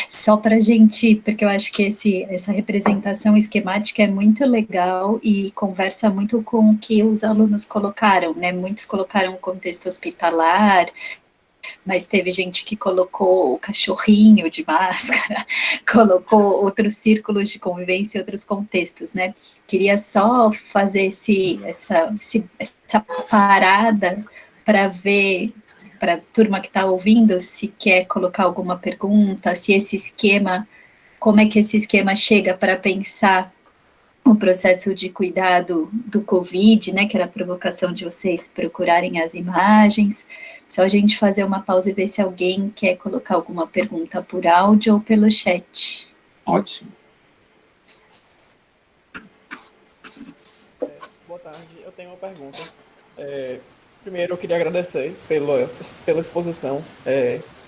só para a gente, porque eu acho que essa representação esquemática é muito legal e conversa muito com o que os alunos colocaram, né? Muitos colocaram o contexto hospitalar, mas teve gente que colocou o cachorrinho de máscara, colocou outros círculos de convivência e outros contextos, né? Queria só fazer essa parada para ver, para a turma que está ouvindo, se quer colocar alguma pergunta, se esse esquema, como é que esse esquema chega para pensar o processo de cuidado do Covid, né, que era a provocação de vocês procurarem as imagens. Só a gente fazer uma pausa e ver se alguém quer colocar alguma pergunta por áudio ou pelo chat. Ótimo. Boa tarde, eu tenho uma pergunta. Primeiro, eu queria agradecer pela exposição.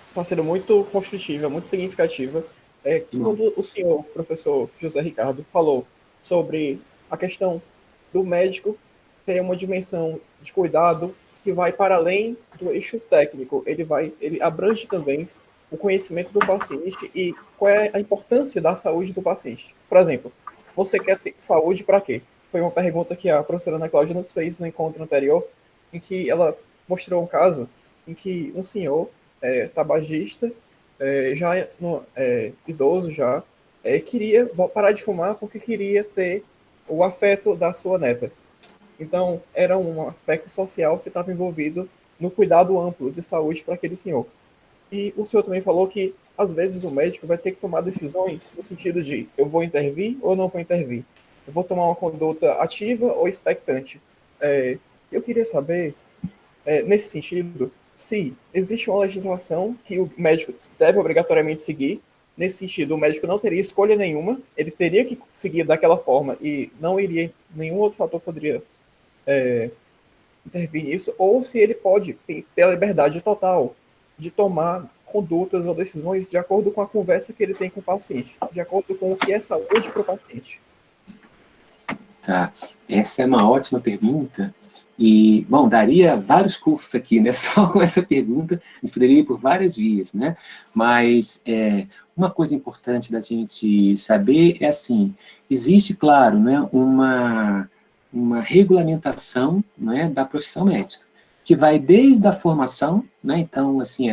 Está sendo muito construtiva, muito significativa. Quando o senhor, professor José Ricardo, falou sobre a questão do médico ter uma dimensão de cuidado que vai para além do eixo técnico, ele abrange também o conhecimento do paciente e qual é a importância da saúde do paciente. Por exemplo, você quer ter saúde para quê? Foi uma pergunta que a professora Ana Cláudia nos fez no encontro anterior, em que ela mostrou um caso em que um senhor tabagista, idoso já, queria parar de fumar porque queria ter o afeto da sua neta. Então, era um aspecto social que estava envolvido no cuidado amplo de saúde para aquele senhor. E o senhor também falou que, às vezes, o médico vai ter que tomar decisões no sentido de eu vou intervir ou não vou intervir. eu vou tomar uma conduta ativa ou expectante. Eu queria saber, nesse sentido, se existe uma legislação que o médico deve obrigatoriamente seguir. Nesse sentido, o médico não teria escolha nenhuma, ele teria que seguir daquela forma e não iria, nenhum outro fator poderia intervir nisso, ou se ele pode ter a liberdade total de tomar condutas ou decisões de acordo com a conversa que ele tem com o paciente, de acordo com o que é saúde para o paciente. Tá, essa é uma ótima pergunta, e, bom, daria vários cursos aqui, né, só com essa pergunta, a gente poderia ir por várias vias, né, mas uma coisa importante da gente saber é assim, existe, claro, né, uma regulamentação, né, da profissão médica, que vai desde a formação, né, então, assim,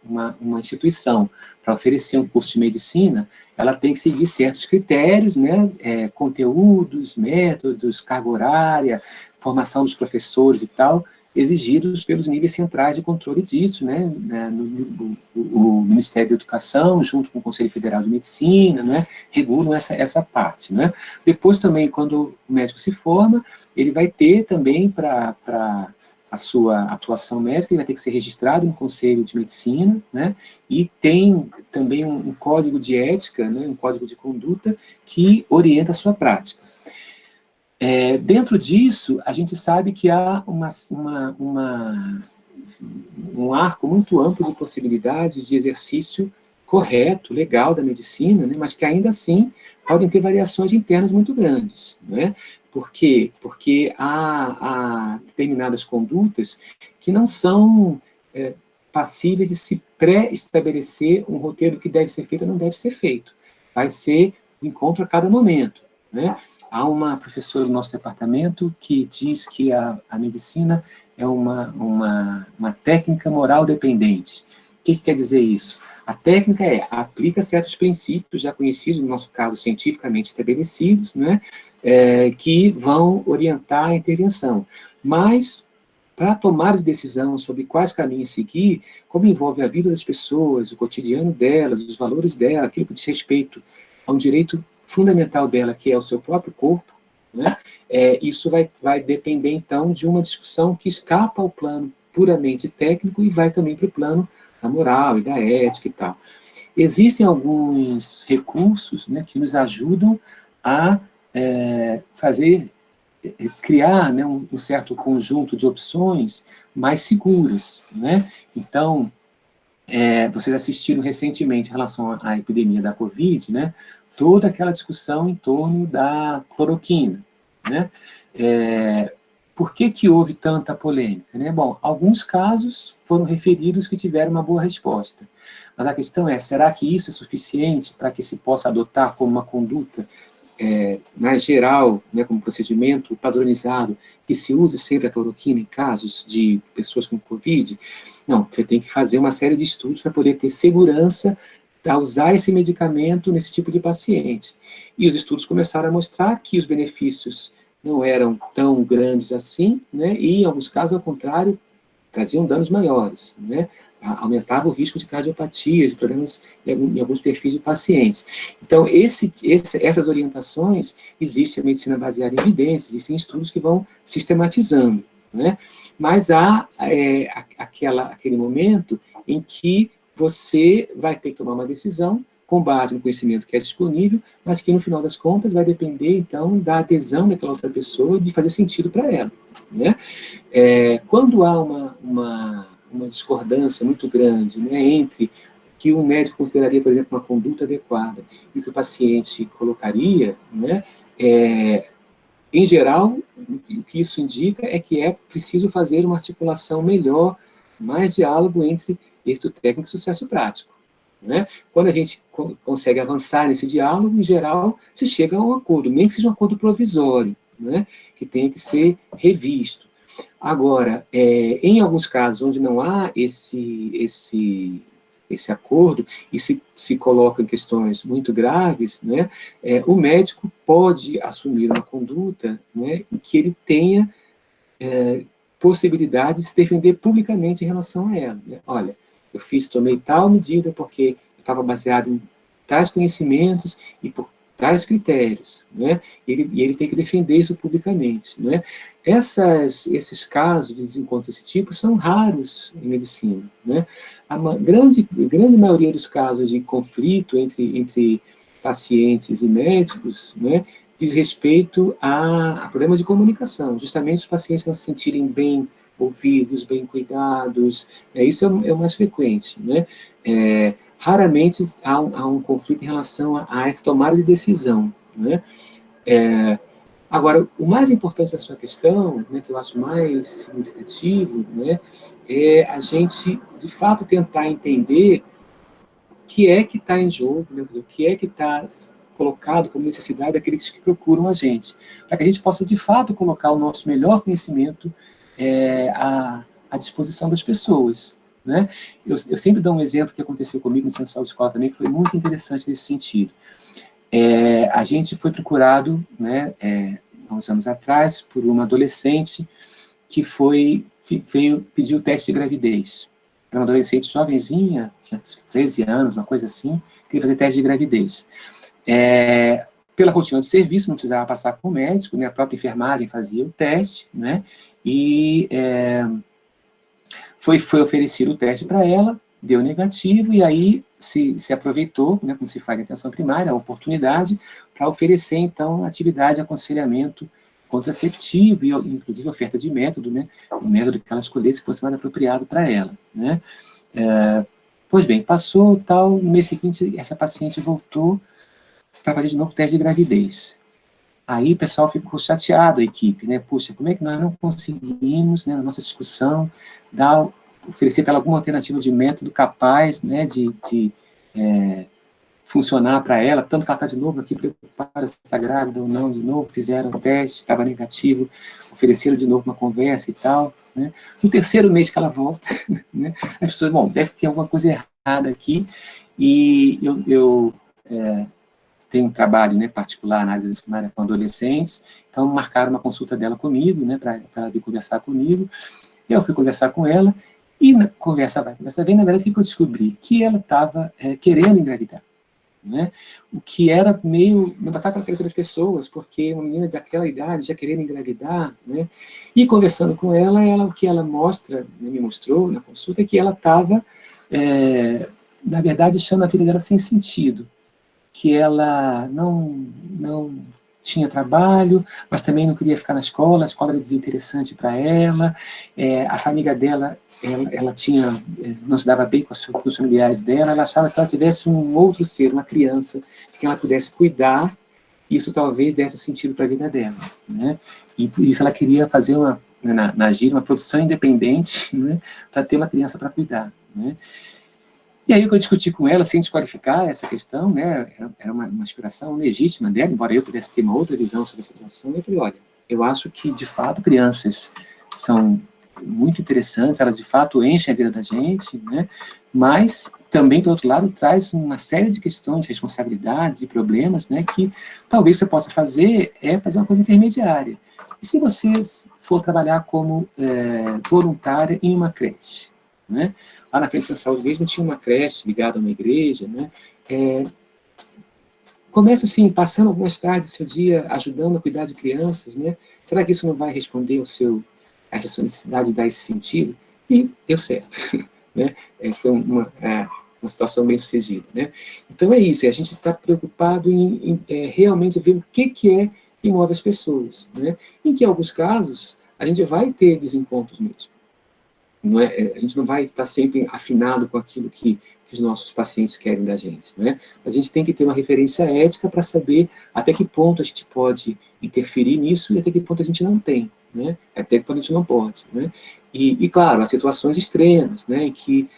uma instituição para oferecer um curso de medicina, ela tem que seguir certos critérios, né, conteúdos, métodos, carga horária, formação dos professores e tal, exigidos pelos níveis centrais de controle disso, né, o Ministério da Educação, junto com o Conselho Federal de Medicina, né, regulam essa parte, né. Depois também, quando o médico se forma, ele vai ter também para a sua atuação médica, ele vai ter que ser registrado no Conselho de Medicina, né, e tem também um código de ética, né, um código de conduta que orienta a sua prática. Dentro disso, a gente sabe que há um arco muito amplo de possibilidades de exercício correto, legal da medicina, né, mas que ainda assim podem ter variações internas muito grandes, né? Por quê? Porque há determinadas condutas que não são passíveis de se pré-estabelecer um roteiro que deve ser feito ou não deve ser feito. Vai ser um encontro a cada momento, né? Há uma professora do nosso departamento que diz que a medicina é uma técnica moral dependente. O que quer dizer isso? A técnica aplica certos princípios já conhecidos, no nosso caso, cientificamente estabelecidos, né, que vão orientar a intervenção. Mas, para tomar decisão sobre quais caminhos seguir, como envolve a vida das pessoas, o cotidiano delas, os valores delas, aquilo que diz respeito a um direito fundamental dela, que é o seu próprio corpo, né, isso vai depender, então, de uma discussão que escapa ao plano puramente técnico e vai também para o plano da moral e da ética e tal. Existem alguns recursos, né, que nos ajudam a criar, né, um certo conjunto de opções mais seguras, né? Então, vocês assistiram recentemente em relação à epidemia da Covid, né, toda aquela discussão em torno da cloroquina, né? Por que houve tanta polêmica, né? Bom, alguns casos foram referidos que tiveram uma boa resposta, mas a questão será que isso é suficiente para que se possa adotar como uma conduta geral, né, como procedimento padronizado, que se use sempre a cloroquina em casos de pessoas com Covid? Não, você tem que fazer uma série de estudos para poder ter segurança a usar esse medicamento nesse tipo de paciente. E os estudos começaram a mostrar que os benefícios não eram tão grandes assim, né, e em alguns casos, ao contrário, traziam danos maiores, né, aumentava o risco de cardiopatias, de problemas em alguns perfis de pacientes. Então, essas orientações, existe a medicina baseada em evidências, existem estudos que vão sistematizando, né, mas há aquele momento em que você vai ter que tomar uma decisão com base no conhecimento que é disponível, mas que, no final das contas, vai depender, então, da adesão daquela outra pessoa e de fazer sentido para ela, né? Quando há uma discordância muito grande, né, entre que o médico consideraria, por exemplo, uma conduta adequada e o que o paciente colocaria, né, em geral, o que isso indica é que é preciso fazer uma articulação melhor, mais diálogo entre êxito técnico e sucesso prático, né? Quando a gente consegue avançar nesse diálogo, em geral, se chega a um acordo, nem que seja um acordo provisório, né, que tenha que ser revisto. Agora, em alguns casos onde não há esse acordo e se coloca em questões muito graves, né, o médico pode assumir uma conduta, né, em que ele tenha possibilidade de se defender publicamente em relação a ela, né? Olha, eu tomei tal medida porque estava baseado em tais conhecimentos e por vários critérios, né? E ele tem que defender isso publicamente, né? Esses casos de desencontro desse tipo são raros em medicina, né? A grande maioria dos casos de conflito entre pacientes e médicos, né, diz respeito a problemas de comunicação, justamente os pacientes não se sentirem bem ouvidos, bem cuidados, isso é o mais frequente, né? Raramente há um conflito em relação a essa tomada de decisão, né? Agora, o mais importante da sua questão, né, que eu acho mais significativo, né, é a gente, de fato, tentar entender o que é que está em jogo, né, o que é que está colocado como necessidade daqueles que procuram a gente, para que a gente possa, de fato, colocar o nosso melhor conhecimento à disposição das pessoas, né? Eu sempre dou um exemplo que aconteceu comigo no Sensual Escola também, que foi muito interessante nesse sentido. A gente foi procurado, né, há uns anos atrás, por uma adolescente que veio pedir o teste de gravidez. Era uma adolescente jovenzinha, tinha 13 anos, uma coisa assim, queria fazer teste de gravidez. Pela rotina do serviço, não precisava passar com o médico, né, a própria enfermagem fazia o teste, né, e foi oferecido o teste para ela, deu negativo, e aí se aproveitou, né, como se faz em atenção primária, a oportunidade para oferecer, então, atividade de aconselhamento contraceptivo, e inclusive oferta de método, né, o método que ela escolhesse que fosse mais apropriado para ela, né. Pois bem, passou tal, no mês seguinte, essa paciente voltou para fazer de novo o teste de gravidez. Aí o pessoal ficou chateado, a equipe, né? Puxa, como é que nós não conseguimos, né, na nossa discussão, oferecer para ela alguma alternativa de método capaz, né, de funcionar para ela, tanto que ela está de novo aqui preocupada se está grávida ou não, de novo, fizeram o teste, estava negativo, ofereceram de novo uma conversa e tal, né? No terceiro mês que ela volta, né, as pessoas, bom, deve ter alguma coisa errada aqui, e eu tenho um trabalho, né, particular na área disciplinar com adolescentes, então marcaram uma consulta dela comigo, né, para ela vir conversar comigo, e eu fui conversar com ela, e conversa vem, na verdade, o que eu descobri? Que ela estava querendo engravidar, né? O que era meio, não passava pela cabeça das pessoas, porque uma menina daquela idade já querendo engravidar, né? E conversando com ela, o que ela mostra, né, me mostrou na consulta, é que ela estava, na verdade, achando a vida dela sem sentido, que ela não tinha trabalho, mas também não queria ficar na escola, a escola era desinteressante para ela, a família dela, ela tinha, não se dava bem com os familiares dela, ela achava que ela tivesse um outro ser, uma criança, que ela pudesse cuidar, isso talvez desse sentido para a vida dela, né? E por isso ela queria fazer na gíria, uma produção independente, né, para ter uma criança para cuidar, né? E aí o que eu discuti com ela, sem desqualificar essa questão, né, era uma inspiração legítima dela, embora eu pudesse ter uma outra visão sobre a situação, eu falei, olha, eu acho que, de fato, crianças são muito interessantes, elas, de fato, enchem a vida da gente, né, mas também, por outro lado, traz uma série de questões, de responsabilidades e problemas, né, que talvez você possa fazer uma coisa intermediária. E se você for trabalhar como voluntária em uma creche, né? Lá na frente da saúde mesmo tinha uma creche ligada a uma igreja, né? Começa assim, passando algumas tardes do seu dia, ajudando a cuidar de crianças, né? Será que isso não vai responder a essa sua necessidade de dar esse sentido? E deu certo, né? Foi uma situação bem sucedida, né? Então é isso, a gente está preocupado em realmente ver o que move as pessoas, né? Em que, em alguns casos, a gente vai ter desencontros mesmo. A gente não vai estar sempre afinado com aquilo que os nossos pacientes querem da gente, né? A gente tem que ter uma referência ética para saber até que ponto a gente pode interferir nisso e até que ponto a gente não tem, né? Até que ponto a gente não pode, né? E claro, há situações extremas, né, em que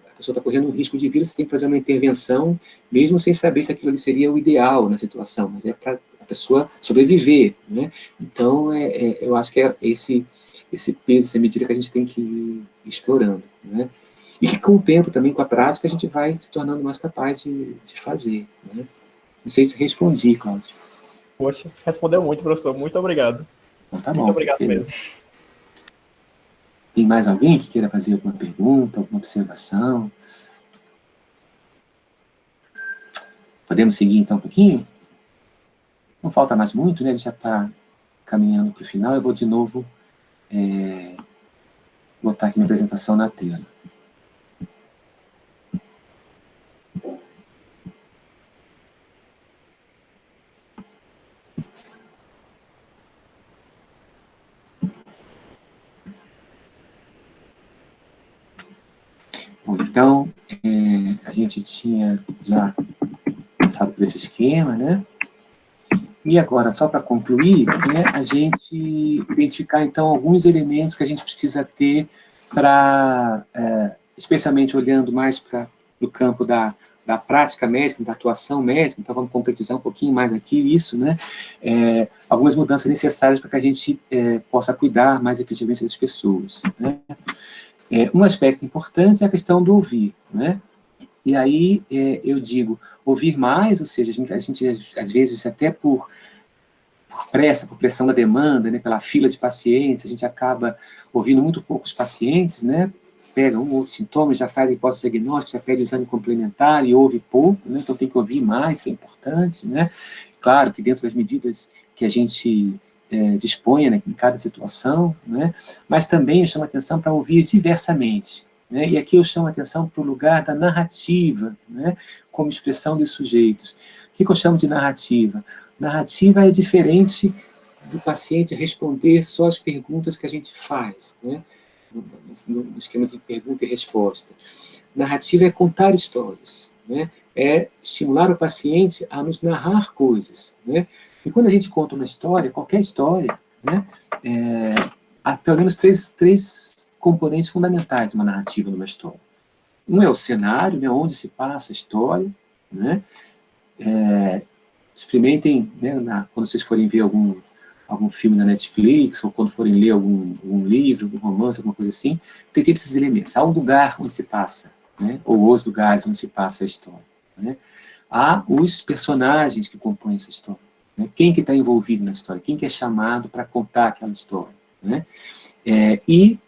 a pessoa está correndo um risco de vida, você tem que fazer uma intervenção, mesmo sem saber se aquilo ali seria o ideal na situação, mas é para a pessoa sobreviver, né? Então, eu acho que é esse peso, essa medida que a gente tem que ir explorando, né? E que com o tempo também, com a prática, a gente vai se tornando mais capaz de fazer, né? Não sei se respondi, Cláudio. Poxa, respondeu muito, professor. Muito obrigado. Então, tá bom. Muito obrigado feliz. mesmo. Tem mais alguém que queira fazer alguma pergunta, alguma observação? Podemos seguir então um pouquinho? Não falta mais muito, né? A gente já está caminhando para o final. Eu vou de novo botar aqui minha apresentação na tela. Bom, então, a gente tinha já passado por esse esquema, né? E agora, só para concluir, né, a gente identificar, então, alguns elementos que a gente precisa ter para, especialmente olhando mais para o campo da prática médica, da atuação médica, então vamos concretizar um pouquinho mais aqui isso, né? Algumas mudanças necessárias para que a gente possa cuidar mais efetivamente das pessoas, né? Um aspecto importante é a questão do ouvir, né? E aí eu digo, ouvir mais, ou seja, a gente às vezes até por pressa, por pressão da demanda, né, pela fila de pacientes, a gente acaba ouvindo muito pouco os pacientes, né? Pega um ou outro sintoma, já faz a hipótese diagnóstica, já pede o exame complementar e ouve pouco, né? Então tem que ouvir mais, isso é importante, né? Claro que dentro das medidas que a gente disponha, né, em cada situação, né? Mas também eu chamo a atenção para ouvir diversamente, né? E aqui eu chamo a atenção para o lugar da narrativa, né, como expressão dos sujeitos. O que eu chamo de narrativa? Narrativa é diferente do paciente responder só as perguntas que a gente faz, né, no esquema de pergunta e resposta. Narrativa é contar histórias, né, é estimular o paciente a nos narrar coisas, né? E quando a gente conta uma história, qualquer história, né, há pelo menos três componentes fundamentais de uma narrativa numa história. Um é o cenário, né, onde se passa a história, né? Experimentem, né, quando vocês forem ver algum filme na Netflix, ou quando forem ler algum livro, algum romance, alguma coisa assim, tem sempre esses elementos. Há um lugar onde se passa, né, ou os lugares onde se passa a história, né? Há os personagens que compõem essa história, né? Quem que está envolvido na história, quem que é chamado para contar aquela história, né? E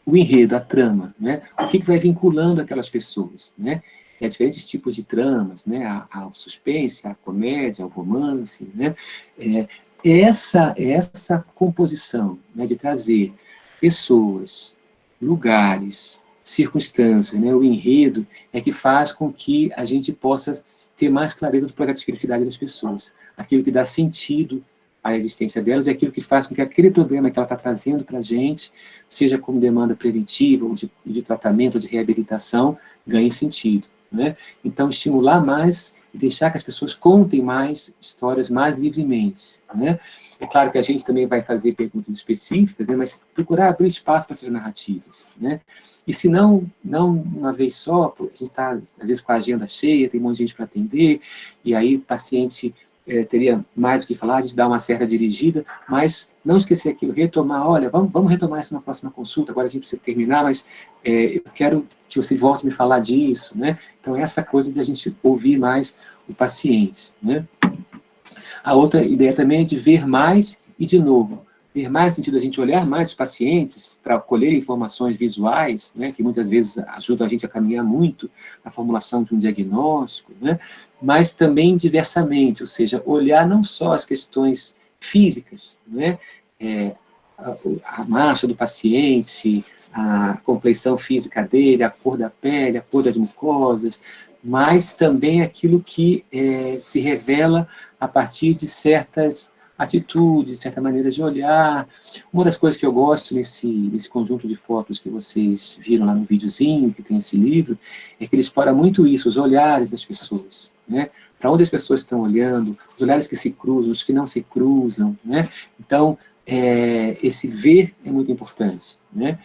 o enredo, a trama, né? O que vai vinculando aquelas pessoas, né? Há diferentes tipos de tramas, né? Há o suspense, a comédia, o romance, né? Essa composição, né, de trazer pessoas, lugares, circunstâncias, né, o enredo, é que faz com que a gente possa ter mais clareza do projeto de felicidade das pessoas. Aquilo que dá sentido à existência delas é aquilo que faz com que aquele problema que ela está trazendo para a gente, seja como demanda preventiva, ou de tratamento, ou de reabilitação, ganhe sentido, né? Então, estimular mais e deixar que as pessoas contem mais histórias mais livremente, né? É claro que a gente também vai fazer perguntas específicas, né, mas procurar abrir espaço para essas narrativas, né? E se não uma vez só, a gente está, às vezes, com a agenda cheia, tem um monte de gente para atender, e aí o paciente teria mais o que falar, a gente dá uma certa dirigida, mas não esquecer aquilo, retomar, olha, vamos retomar isso na próxima consulta, agora a gente precisa terminar, mas eu quero que você volte a me falar disso, né? Então, essa coisa de a gente ouvir mais o paciente, né? A outra ideia também é de ver mais e, de novo, ver mais no sentido de a gente olhar mais os pacientes para colher informações visuais, né, que muitas vezes ajudam a gente a caminhar muito na formulação de um diagnóstico, né, mas também diversamente, ou seja, olhar não só as questões físicas, né, a marcha do paciente, a compleição física dele, a cor da pele, a cor das mucosas, mas também aquilo que se revela a partir de certas atitudes, certa maneira de olhar. Uma das coisas que eu gosto nesse conjunto de fotos que vocês viram lá no videozinho, que tem esse livro, é que ele explora muito isso, os olhares das pessoas, né? Para onde as pessoas estão olhando, os olhares que se cruzam, os que não se cruzam, né? Então, esse ver é muito importante, né?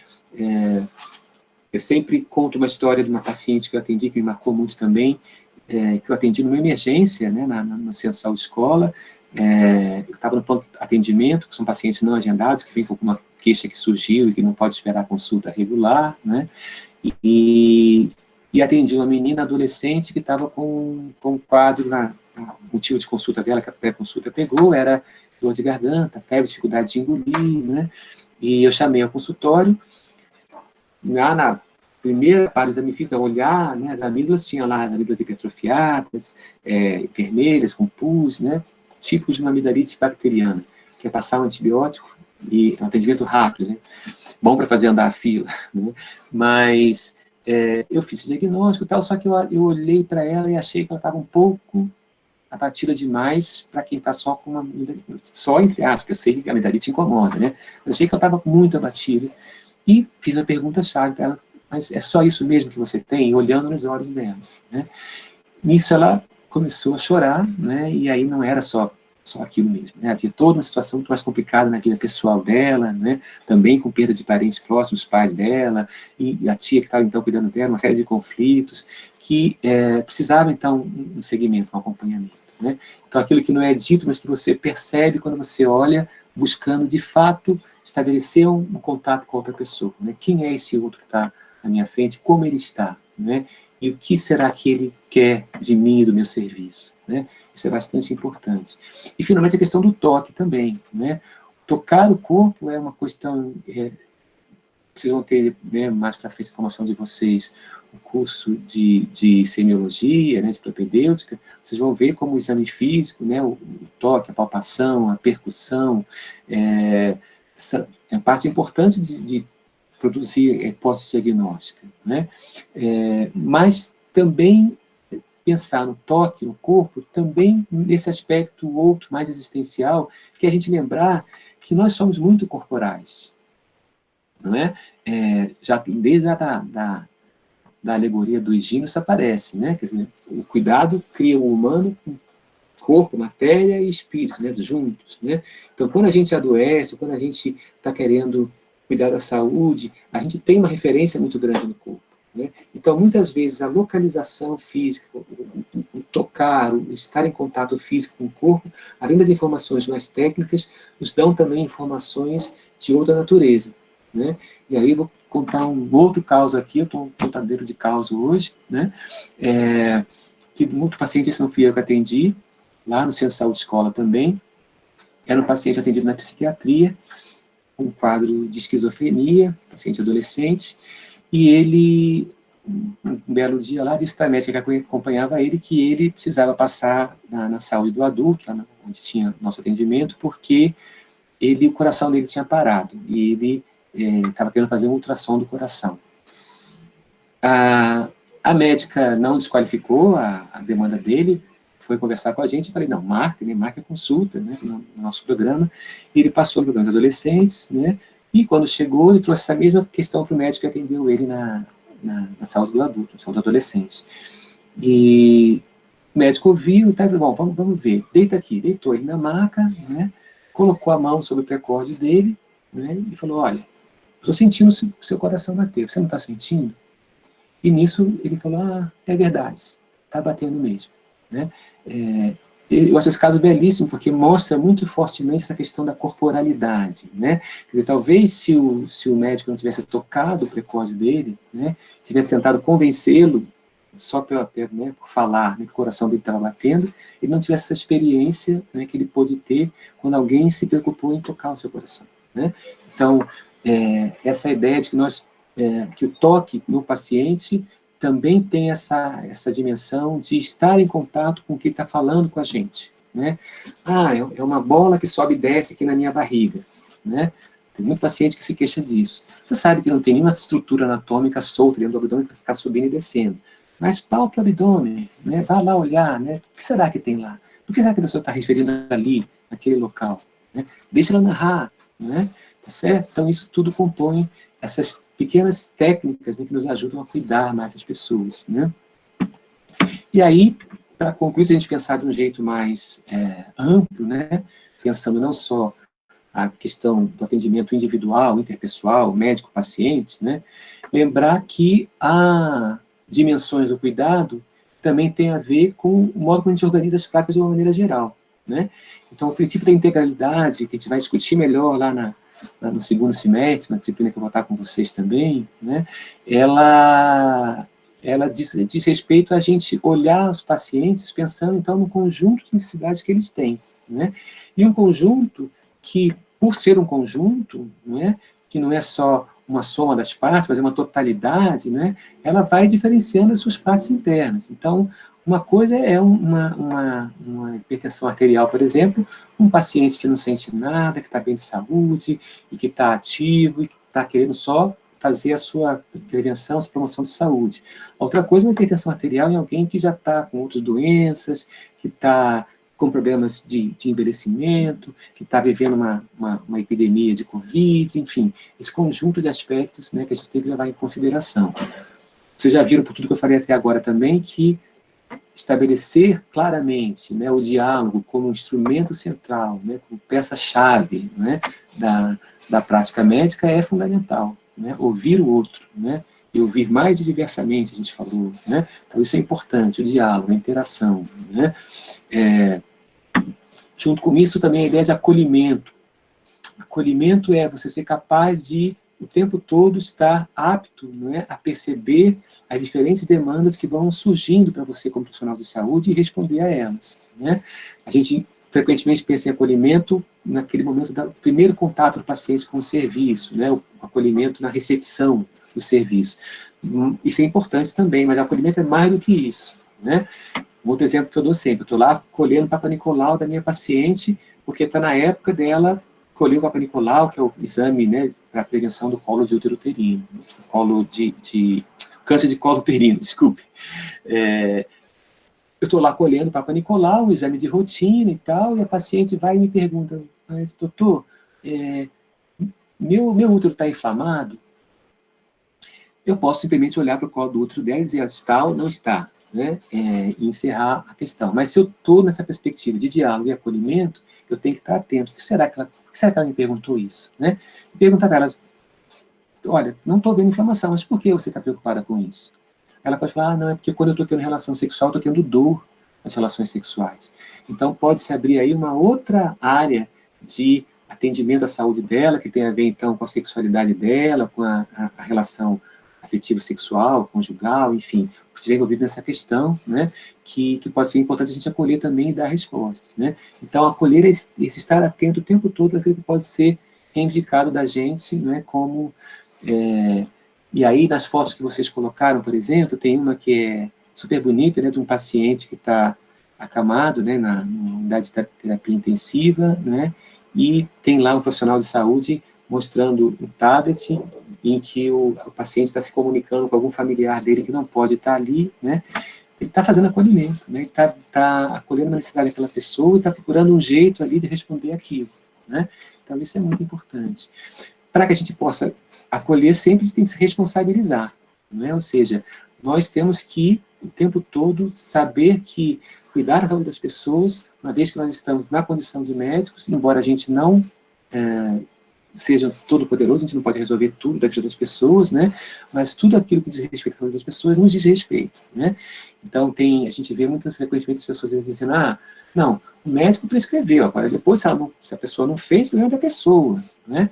Eu sempre conto uma história de uma paciente que eu atendi, que me marcou muito também, que eu atendi numa emergência, né, na Censal Escola. Eu estava no pronto atendimento, que são pacientes não agendados, que vêm com uma queixa que surgiu e que não pode esperar a consulta regular, né, e atendi uma menina adolescente que estava com um quadro, o motivo de consulta dela, que a pré-consulta pegou, era dor de garganta, febre, dificuldade de engolir, né, e eu chamei ao consultório. Na primeira para o exame físico, olhar, né, as amígdalas tinham lá as amígdalas hipertrofiadas, vermelhas, com pus, né, tipo de uma amidalite bacteriana, que é passar um antibiótico e um atendimento rápido, né? Bom para fazer andar a fila, né? Mas eu fiz esse diagnóstico e tal, só que eu olhei para ela e achei que ela estava um pouco abatida demais para quem está só com uma amidalite, só entre aspas, porque eu sei que a amidalite incomoda, né? Mas achei que ela estava muito abatida e fiz uma pergunta-chave para ela, mas é só isso mesmo que você tem? E olhando nos olhos dela, né? Nisso ela começou a chorar, né? E aí não era só aquilo mesmo, né? Havia toda uma situação muito mais complicada na vida pessoal dela, né? Também com perda de parentes próximos, pais dela, e a tia que estava então cuidando dela, uma série de conflitos, que precisava então um segmento, um acompanhamento, né? Então aquilo que não é dito, mas que você percebe quando você olha, buscando de fato estabelecer um contato com outra pessoa, né? Quem é esse outro que está à minha frente, como ele está, né? E o que será que ele quer de mim e do meu serviço, né? Isso é bastante importante. E, finalmente, a questão do toque também, né? Tocar o corpo é uma questão... vocês vão ter, né, mais para frente a formação de vocês, o curso de semiologia, né, de propedêutica, vocês vão ver como o exame físico, né, o toque, a palpação, a percussão, é parte importante de produzir hipótese diagnóstica, né? Mas também pensar no toque, no corpo, também nesse aspecto outro, mais existencial, que é a gente lembrar que nós somos muito corporais, não é? Desde da alegoria do Higino isso aparece, né? Quer dizer, o cuidado cria o humano com corpo, matéria e espírito, né? Juntos, né? Então, quando a gente adoece, quando a gente está querendo cuidar da saúde, a gente tem uma referência muito grande no corpo, né? Então, muitas vezes, a localização física, o tocar, o estar em contato físico com o corpo, além das informações mais técnicas, nos dão também informações de outra natureza, né? E aí, vou contar um outro caso aqui, eu estou um contadeiro de caso hoje, né? Que muito paciente, esse não fui eu que atendi, lá no Centro de Saúde Escola também, era um paciente atendido na psiquiatria, um quadro de esquizofrenia, paciente adolescente, e ele, um belo dia lá, disse para a médica que acompanhava ele que ele precisava passar na saúde do adulto, lá onde tinha nosso atendimento, porque o coração dele tinha parado, e ele estava querendo fazer um ultrassom do coração. A médica não desqualificou a demanda dele, foi conversar com a gente, e falei, não, marca a consulta, né, no nosso programa, e ele passou no programa de adolescentes, né, e quando chegou, ele trouxe essa mesma questão para o médico que atendeu ele na saúde do adulto, na saúde do adolescente. E o médico ouviu e falou, bom, vamos ver, deita aqui, deitou ele na maca, né, colocou a mão sobre o precórdio dele, né, e falou, olha, estou sentindo o seu coração bater, você não está sentindo? E nisso ele falou, é verdade, está batendo mesmo, né? Eu acho esse caso belíssimo, porque mostra muito fortemente essa questão da corporalidade, né? Quer dizer, talvez se o médico não tivesse tocado o precórdio dele, né, tivesse tentado convencê-lo, só né, por falar, né, que o coração dele estava batendo, ele não tivesse essa experiência, né, que ele pôde ter quando alguém se preocupou em tocar o seu coração, né? Então, essa ideia de que o toque no paciente também tem essa dimensão de estar em contato com o que está falando com a gente, né? É uma bola que sobe e desce aqui na minha barriga, né? Tem muito paciente que se queixa disso. Você sabe que não tem nenhuma estrutura anatômica solta dentro do abdômen para ficar subindo e descendo. Mas palpa o abdômen, né? Vá lá olhar, né? O que será que tem lá? Por que será que a pessoa está referindo ali, naquele local, né? Deixa ela narrar, né? Tá certo? Então isso tudo compõe essas pequenas técnicas, né, que nos ajudam a cuidar mais das pessoas, né? E aí, para concluir, se a gente pensar de um jeito mais amplo, né, pensando não só a questão do atendimento individual, interpessoal, médico-paciente, né, lembrar que a dimensões do cuidado também tem a ver com o modo como a gente organiza as práticas de uma maneira geral, né? Então, o princípio da integralidade, que a gente vai discutir melhor lá no segundo semestre, uma disciplina que eu vou estar com vocês também, né? Ela diz respeito a gente olhar os pacientes pensando, então, no conjunto de necessidades que eles têm, né? E um conjunto que, por ser um conjunto, né, que não é só uma soma das partes, mas é uma totalidade, né, ela vai diferenciando as suas partes internas. Então, Uma coisa é uma hipertensão arterial, por exemplo, um paciente que não sente nada, que está bem de saúde, e que está ativo, e que está querendo só fazer a sua prevenção, a sua promoção de saúde. Outra coisa é uma hipertensão arterial em alguém que já está com outras doenças, que está com problemas de envelhecimento, que está vivendo uma epidemia de Covid, enfim, esse conjunto de aspectos, né, que a gente tem que levar em consideração. Vocês já viram, por tudo que eu falei até agora também, que estabelecer claramente, né, o diálogo como instrumento central, né, como peça-chave, né, da prática médica é fundamental. Né, ouvir o outro, né, e ouvir mais e diversamente, a gente falou. Né, então isso é importante, o diálogo, a interação. Né, junto com isso também a ideia de acolhimento. Acolhimento é você ser capaz de, o tempo todo, estar apto, né, a perceber as diferentes demandas que vão surgindo para você como profissional de saúde e responder a elas. Né? A gente frequentemente pensa em acolhimento naquele momento do primeiro contato do paciente com o serviço, né? O acolhimento na recepção do serviço. Isso é importante também, mas o acolhimento é mais do que isso. Né? Um outro exemplo que eu dou sempre, eu estou lá colhendo o Papa Nicolau da minha paciente, porque está na época dela colher o Papa Nicolau, que é o exame, né, para a prevenção do colo de útero uterino, colo de câncer de colo uterino, desculpe. Eu estou lá colhendo o Papa Nicolau, o exame de rotina e tal, e a paciente vai e me pergunta, mas doutor, meu útero está inflamado? Eu posso simplesmente olhar para o colo do útero dela e dizer, está ou não está, né? E encerrar a questão. Mas se eu estou nessa perspectiva de diálogo e acolhimento, eu tenho que estar atento. Por que será que ela me perguntou isso? Né? E perguntar para ela, olha, não estou vendo inflamação, mas por que você está preocupada com isso? Ela pode falar, não, é porque quando eu estou tendo relação sexual, eu estou tendo dor nas relações sexuais. Então, pode-se abrir aí uma outra área de atendimento à saúde dela, que tem a ver, então, com a sexualidade dela, com a relação afetiva sexual, conjugal, enfim, que estiver envolvido nessa questão, né, que pode ser importante a gente acolher também e dar respostas. Né? Então, acolher é esse estar atento o tempo todo àquilo que pode ser reivindicado da gente, né, como... E aí, nas fotos que vocês colocaram, por exemplo, tem uma que é super bonita, né, de um paciente que está acamado, né, na unidade de terapia intensiva, né, e tem lá um profissional de saúde mostrando um tablet em que o paciente está se comunicando com algum familiar dele que não pode estar ali, né, ele está fazendo acolhimento, né, ele está acolhendo a necessidade daquela pessoa e está procurando um jeito ali de responder aquilo. Né, então isso é muito importante. Para que a gente possa acolher, sempre a gente tem que se responsabilizar, não é? Ou seja, nós temos que, o tempo todo, saber que cuidar da saúde das pessoas, uma vez que nós estamos na condição de médicos, embora a gente não seja todo-poderoso, a gente não pode resolver tudo da vida das pessoas, né? Mas tudo aquilo que diz respeito à saúde das pessoas nos diz respeito. Né? Então, a gente vê muito frequentemente as pessoas dizendo, não, o médico prescreveu, agora depois, se a pessoa não fez, o problema é da pessoa. Né?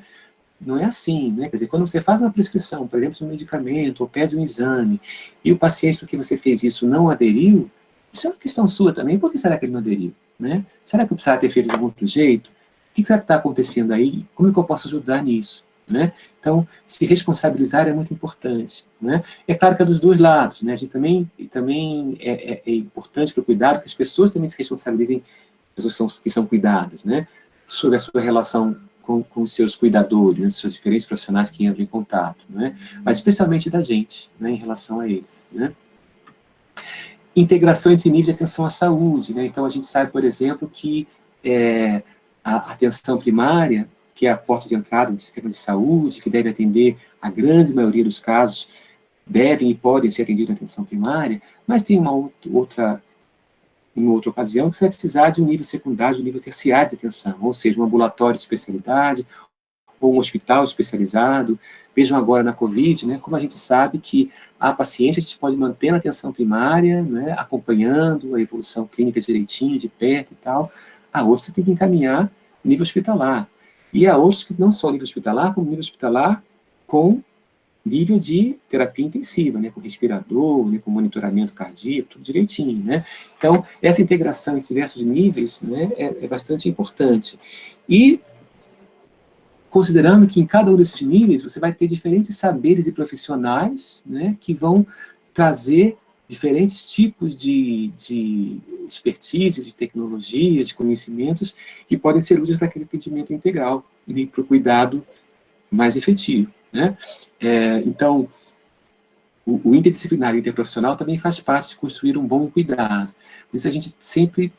Não é assim, né? Quer dizer, quando você faz uma prescrição, por exemplo, de um medicamento, ou pede um exame, e o paciente, porque você fez isso, não aderiu, isso é uma questão sua também. Por que será que ele não aderiu? Né? Será que eu precisava ter feito de algum outro jeito? O que será que está acontecendo aí? Como é que eu posso ajudar nisso? Né? Então, se responsabilizar é muito importante. Né? É claro que é dos dois lados. Né? A gente também é importante para o cuidado que as pessoas também se responsabilizem, pessoas que são cuidadas, né? Sobre a sua relação com os seus cuidadores, né, seus diferentes profissionais que entram em contato, né, mas especialmente da gente, né, em relação a eles. Né. Integração entre níveis de atenção à saúde. Né, então, a gente sabe, por exemplo, que a atenção primária, que é a porta de entrada do sistema de saúde, que deve atender a grande maioria dos casos, devem e podem ser atendidos na atenção primária, mas tem uma outra ocasião, que você vai precisar de um nível secundário, de um nível terciário de atenção, ou seja, um ambulatório de especialidade, ou um hospital especializado. Vejam agora na Covid, né, como a gente sabe que a paciente a gente pode manter na atenção primária, né, acompanhando a evolução clínica direitinho, de perto e tal. A outros você tem que encaminhar nível hospitalar. E há outros que não só nível hospitalar, como nível hospitalar com nível de terapia intensiva, né, com respirador, né, com monitoramento cardíaco, tudo direitinho, né. Então, essa integração entre diversos níveis, né, é bastante importante. E, considerando que em cada um desses níveis, você vai ter diferentes saberes e profissionais, né, que vão trazer diferentes tipos de expertise, de tecnologia, de conhecimentos que podem ser úteis para aquele atendimento integral e para o cuidado mais efetivo, né? Então, o interdisciplinar e interprofissional também faz parte de construir um bom cuidado. Por isso a gente sempre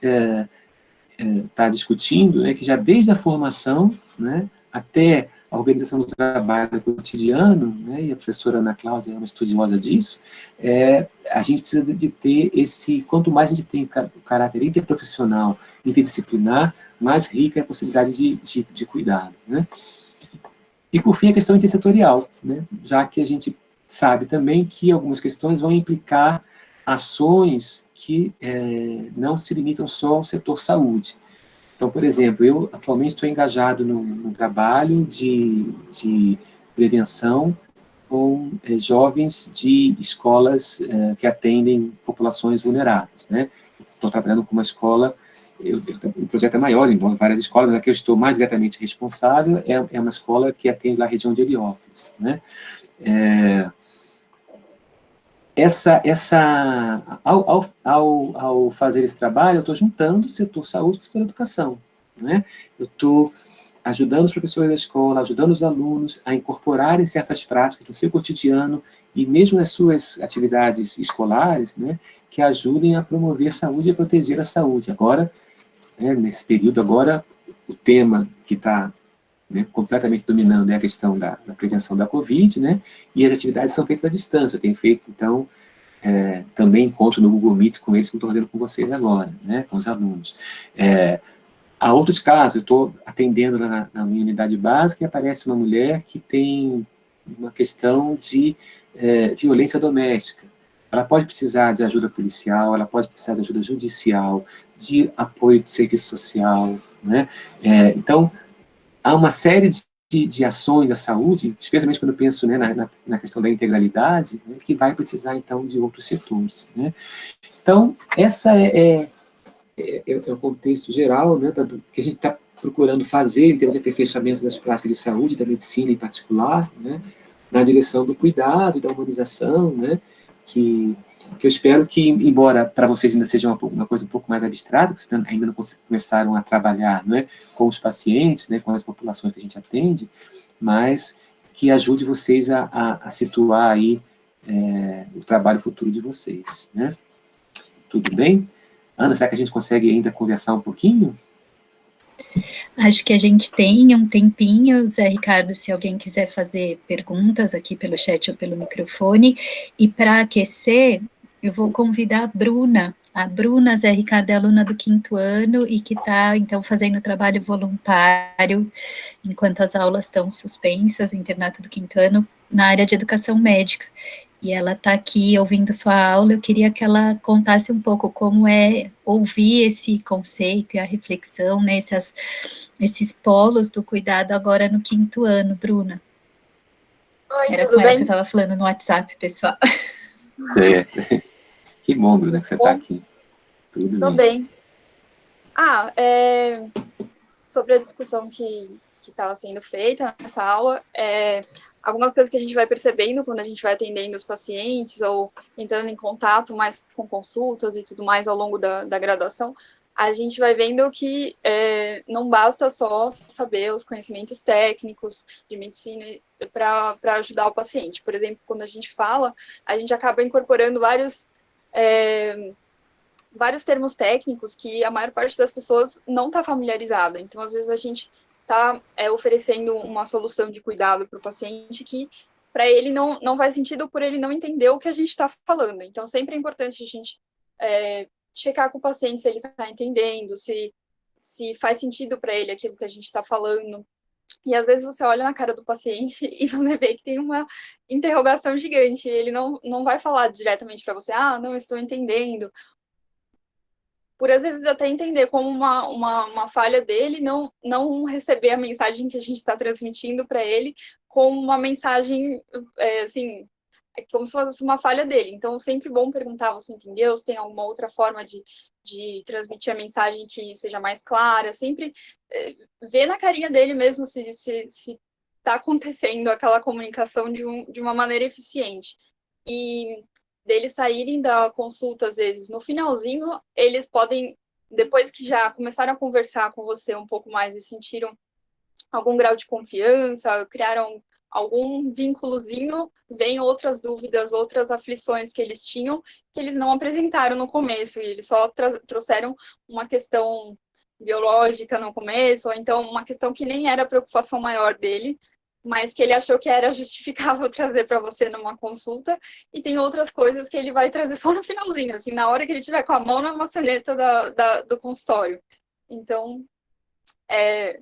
está discutindo, né, que já desde a formação, né, até a organização do trabalho cotidiano, né, e a professora Ana Cláudia é uma estudiosa disso, a gente precisa de ter quanto mais a gente tem o caráter interprofissional, interdisciplinar, mais rica é a possibilidade de cuidado, né? E, por fim, a questão intersetorial, né, já que a gente sabe também que algumas questões vão implicar ações que não se limitam só ao setor saúde. Então, por exemplo, eu atualmente estou engajado num trabalho de prevenção com jovens de escolas que atendem populações vulneráveis, né? Estou trabalhando com uma escola, o projeto é maior, envolve várias escolas, mas a que eu estou mais diretamente responsável é uma escola que atende lá a região de Heliópolis, né? Ao fazer esse trabalho, eu estou juntando o setor saúde com o setor educação, né? Eu estou ajudando os professores da escola, ajudando os alunos a incorporarem certas práticas no seu cotidiano e mesmo nas suas atividades escolares, né, que ajudem a promover a saúde e a proteger a saúde. Agora, nesse período agora, o tema que está completamente dominando é a questão da prevenção da Covid, né, e as atividades são feitas à distância. Eu tenho feito, então, também encontro no Google Meet com eles, como estou fazendo com vocês agora, né, com os alunos. Há outros casos, eu estou atendendo na minha unidade básica e aparece uma mulher que tem uma questão de violência doméstica. Ela pode precisar de ajuda policial, ela pode precisar de ajuda judicial, de apoio de serviço social, né? Então, há uma série de ações da saúde, especialmente quando eu penso, né, na questão da integralidade, né, que vai precisar, então, de outros setores, né? Então, essa é o contexto geral, né, que a gente está procurando fazer em termos de aperfeiçoamento das práticas de saúde, da medicina em particular, né, na direção do cuidado e da humanização, né, que eu espero que, embora para vocês ainda seja uma coisa um pouco mais abstrata, que vocês ainda não começaram a trabalhar, né, com os pacientes, né, com as populações que a gente atende, mas que ajude vocês a situar aí o trabalho futuro de vocês, né? Tudo bem? Ana, será que a gente consegue ainda conversar um pouquinho? Acho que a gente tem um tempinho, Zé Ricardo, se alguém quiser fazer perguntas aqui pelo chat ou pelo microfone. E para aquecer, eu vou convidar a Bruna. A Bruna, Zé Ricardo, é aluna do 5º ano e que está, então, fazendo trabalho voluntário, enquanto as aulas estão suspensas, o internato do 5º ano, na área de educação médica. E ela está aqui ouvindo sua aula. Eu queria que ela contasse um pouco como é ouvir esse conceito e a reflexão, né, esses polos do cuidado agora no 5º ano, Bruna. Oi, Era tudo com ela bem? que eu estava falando no WhatsApp, pessoal. Certo. Que bom, Bruna, que você está aqui. Tudo Tô bem. bem. Sobre a discussão que estava sendo feita nessa aula, algumas coisas que a gente vai percebendo quando a gente vai atendendo os pacientes ou entrando em contato mais com consultas e tudo mais ao longo da graduação, a gente vai vendo que não basta só saber os conhecimentos técnicos de medicina para ajudar o paciente. Por exemplo, quando a gente fala, a gente acaba incorporando vários termos técnicos que a maior parte das pessoas não está familiarizada. Então, às vezes, a gente está oferecendo uma solução de cuidado para o paciente que, para ele, não faz sentido por ele não entender o que a gente está falando. Então, sempre é importante a gente checar com o paciente se ele está entendendo, se faz sentido para ele aquilo que a gente está falando. E, às vezes, você olha na cara do paciente e você vê que tem uma interrogação gigante. Ele não vai falar diretamente para você, não estou entendendo, por às vezes até entender como uma falha dele, não receber a mensagem que a gente está transmitindo para ele como uma mensagem, assim, como se fosse uma falha dele. Então, sempre bom perguntar, você entendeu? Se tem alguma outra forma de transmitir a mensagem que seja mais clara, sempre ver na carinha dele mesmo se está acontecendo aquela comunicação de uma maneira eficiente. E deles saírem da consulta, às vezes, no finalzinho, eles podem, depois que já começaram a conversar com você um pouco mais e sentiram algum grau de confiança, criaram algum vínculozinho, vem outras dúvidas, outras aflições que eles tinham, que eles não apresentaram no começo, e eles só trouxeram uma questão biológica no começo, ou então uma questão que nem era a preocupação maior dele, mas que ele achou que era justificável trazer para você numa consulta, e tem outras coisas que ele vai trazer só no finalzinho, assim, na hora que ele tiver com a mão na maçaneta do consultório. Então, é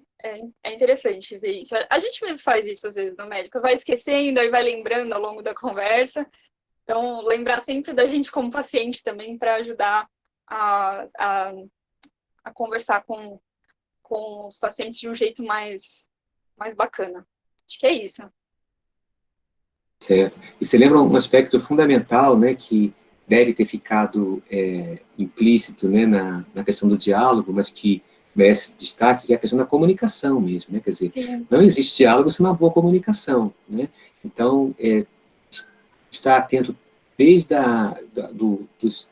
interessante ver isso. A gente mesmo faz isso, às vezes, no médico. Vai esquecendo, aí vai lembrando ao longo da conversa. Então, lembrar sempre da gente como paciente também, para ajudar a conversar com os pacientes de um jeito mais bacana. Acho que é isso. Certo. E você lembra um aspecto fundamental, né, que deve ter ficado implícito, né, na questão do diálogo, mas que merece destaque, que é a questão da comunicação mesmo, né? Quer dizer, Sim. Não existe diálogo sem uma boa comunicação, né? Então, estar atento desde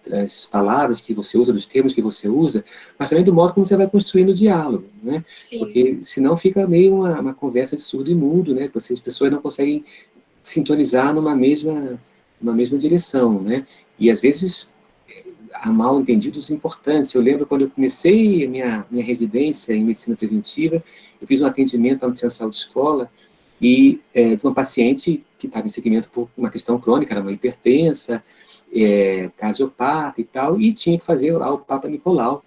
das palavras que você usa, dos termos que você usa, mas também do modo como você vai construindo o diálogo, né? Sim. Porque senão fica meio uma conversa de surdo e mudo, né? As pessoas não conseguem sintonizar numa mesma direção, né? E às vezes há mal entendidos importantes. Eu lembro quando eu comecei a minha residência em medicina preventiva, eu fiz um atendimento no Centro de Saúde Escola e de uma paciente que estava em segmento por uma questão crônica, era uma hipertensa, cardiopata e tal, e tinha que fazer lá o Papa Nicolau,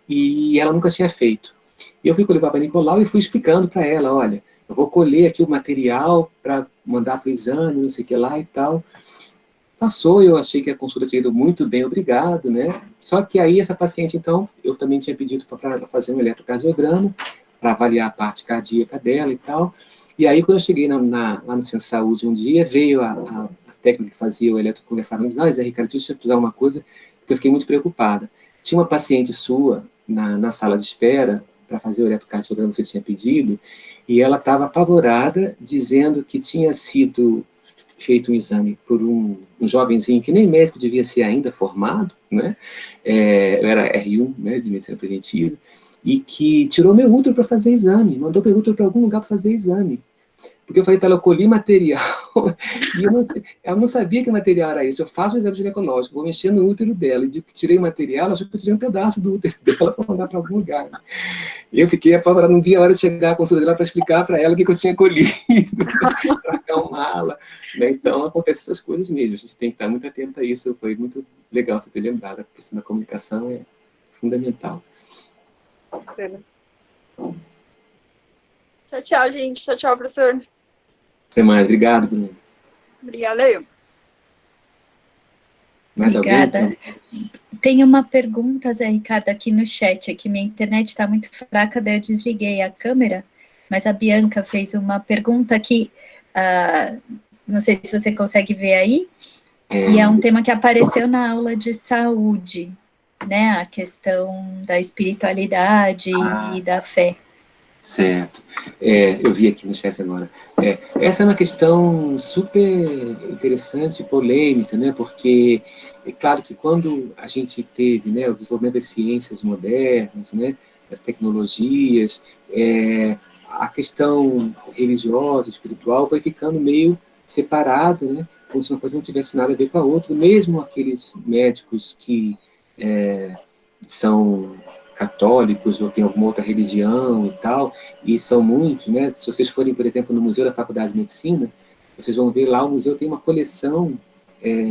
e ela nunca tinha feito. E eu fui colher o Papa Nicolau e fui explicando para ela, olha, eu vou colher aqui o material para mandar para o exame, não sei o que lá e tal. Passou, eu achei que a consulta tinha ido muito bem, obrigado, né? Só que aí essa paciente, então, eu também tinha pedido para fazer um eletrocardiograma, para avaliar a parte cardíaca dela e tal. E aí, quando eu cheguei lá no Centro de Saúde um dia, veio a técnica que fazia o eletroconversar, Zé Ricardo, deixa eu te falar uma coisa, porque eu fiquei muito preocupada. Tinha uma paciente sua na sala de espera para fazer o eletrocardiograma que você tinha pedido, e ela estava apavorada, dizendo que tinha sido feito um exame por um jovenzinho que nem médico devia ser ainda formado, né? Eu era R1, né, de medicina preventiva, e que tirou meu útero para fazer exame, mandou meu útero para algum lugar para fazer exame. Porque eu falei para ela, eu colhi material, e ela não sabia que material era esse. Eu faço um exame ginecológico, vou mexer no útero dela, e de que tirei material, ela achou que eu tirei um pedaço do útero dela para mandar para algum lugar. E eu fiquei apavorado, não vi a hora de chegar à consulta dela para explicar para ela o que eu tinha colhido, para acalmá-la. Né? Então, acontecem essas coisas mesmo, a gente tem que estar muito atento a isso. Foi muito legal você ter lembrado, a questão da comunicação é fundamental. Tchau, tchau, gente. Tchau, tchau, professor. Até mais. Obrigado, Bruno. Obrigada, eu. Mais Obrigada. alguém? Então? Tem uma pergunta, Zé Ricardo, aqui no chat, aqui minha internet está muito fraca, daí eu desliguei a câmera, mas a Bianca fez uma pergunta que, não sei se você consegue ver aí, e é um tema que apareceu na aula de saúde, né, a questão da espiritualidade e da fé. Certo. Eu vi aqui no chat agora. Essa é uma questão super interessante e polêmica, né? Porque é claro que quando a gente teve, né, o desenvolvimento das ciências modernas, né, das tecnologias, a questão religiosa, espiritual, foi ficando meio separado, né? Como se uma coisa não tivesse nada a ver com a outra. Mesmo aqueles médicos que são católicos ou tem alguma outra religião e tal, e são muitos, né? Se vocês forem, por exemplo, no Museu da Faculdade de Medicina, vocês vão ver lá, o museu tem uma coleção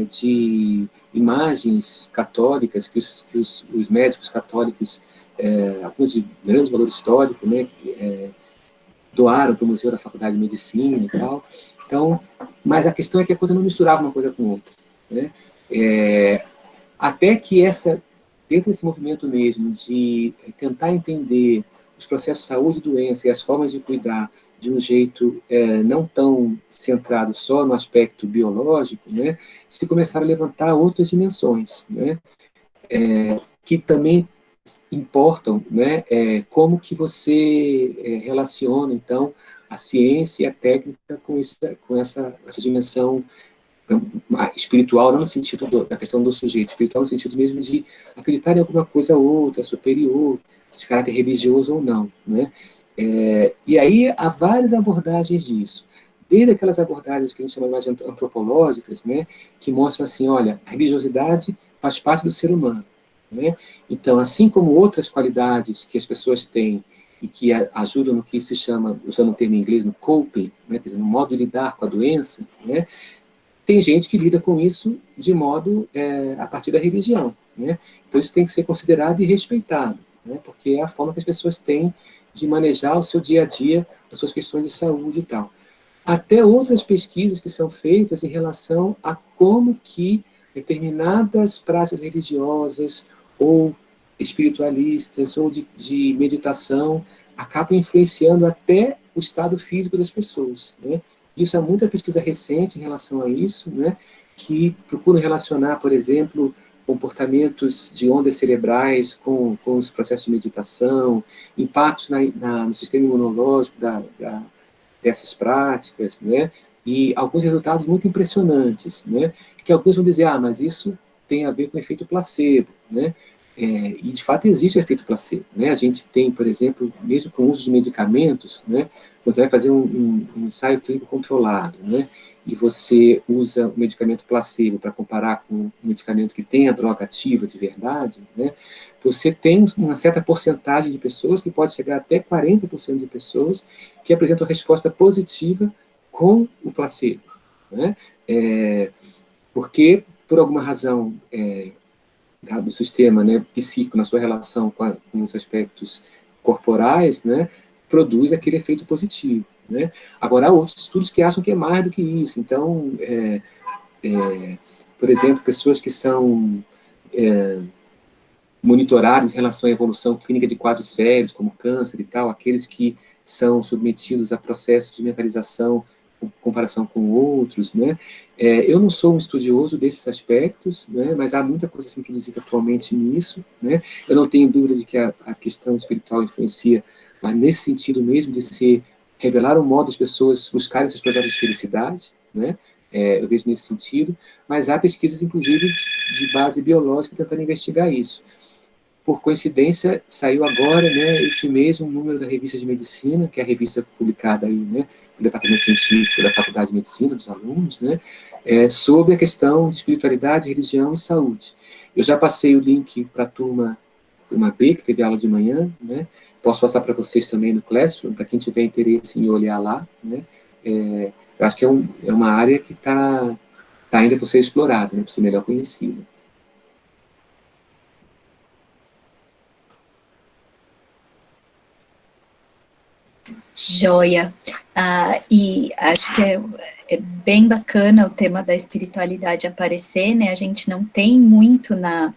de imagens católicas que os médicos católicos, alguns de grande valor histórico, né, doaram para o Museu da Faculdade de Medicina e tal. Então, mas a questão é que a coisa não misturava uma coisa com outra, né? Até que dentro desse movimento mesmo de tentar entender os processos de saúde e doença e as formas de cuidar de um jeito não tão centrado só no aspecto biológico, né, se começaram a levantar outras dimensões, né, que também importam, né, como que você relaciona, então, a ciência e a técnica com essa dimensão espiritual, não no sentido da questão do sujeito, espiritual no sentido mesmo de acreditar em alguma coisa ou outra, superior, de caráter religioso ou não, né? E aí há várias abordagens disso, desde aquelas abordagens que a gente chama mais de antropológicas, né, que mostram assim, olha, a religiosidade faz parte do ser humano, né? Então, assim como outras qualidades que as pessoas têm e que ajudam no que se chama, usando o termo em inglês, no coping, né, quer dizer, no modo de lidar com a doença, né, tem gente que lida com isso de modo a partir da religião, né? Então isso tem que ser considerado e respeitado, né? Porque é a forma que as pessoas têm de manejar o seu dia a dia, as suas questões de saúde e tal. Até outras pesquisas que são feitas em relação a como que determinadas práticas religiosas ou espiritualistas ou de meditação acabam influenciando até o estado físico das pessoas, né? Isso há muita pesquisa recente em relação a isso, né, que procuram relacionar, por exemplo, comportamentos de ondas cerebrais com os processos de meditação, impactos no sistema imunológico dessas práticas, né, e alguns resultados muito impressionantes, né, que alguns vão dizer, mas isso tem a ver com efeito placebo, né, e de fato existe efeito placebo, né, a gente tem, por exemplo, mesmo com o uso de medicamentos, né, você vai fazer um ensaio clínico controlado, né, e você usa o medicamento placebo para comparar com um medicamento que tem a droga ativa de verdade, né, você tem uma certa porcentagem de pessoas, que pode chegar até 40% de pessoas, que apresentam resposta positiva com o placebo, né, porque, por alguma razão do sistema, né, psíquico, na sua relação com os aspectos corporais, né, produz aquele efeito positivo, né? Agora, há outros estudos que acham que é mais do que isso. Então, por exemplo, pessoas que são monitoradas em relação à evolução clínica de quadros sérios, como câncer e tal, aqueles que são submetidos a processos de mentalização em comparação com outros, né? Eu não sou um estudioso desses aspectos, né, mas há muita coisa sendo produzida atualmente nisso, né? Eu não tenho dúvida de que a questão espiritual influencia, mas nesse sentido mesmo de revelar um modo das pessoas buscarem seus projetos de felicidade, né? Eu vejo nesse sentido, mas há pesquisas, inclusive, de base biológica tentando investigar isso. Por coincidência, saiu agora, né, esse mês, um número da revista de medicina, que é a revista publicada aí, né, no departamento científico da Faculdade de Medicina, dos alunos, né, sobre a questão de espiritualidade, religião e saúde. Eu já passei o link para a turma B, que teve aula de manhã, né, posso passar para vocês também no Classroom, para quem tiver interesse em olhar lá, né, eu acho que é uma área que está ainda por ser explorada, né, por ser melhor conhecida. Joia. E acho que é bem bacana o tema da espiritualidade aparecer, né? A gente não tem muito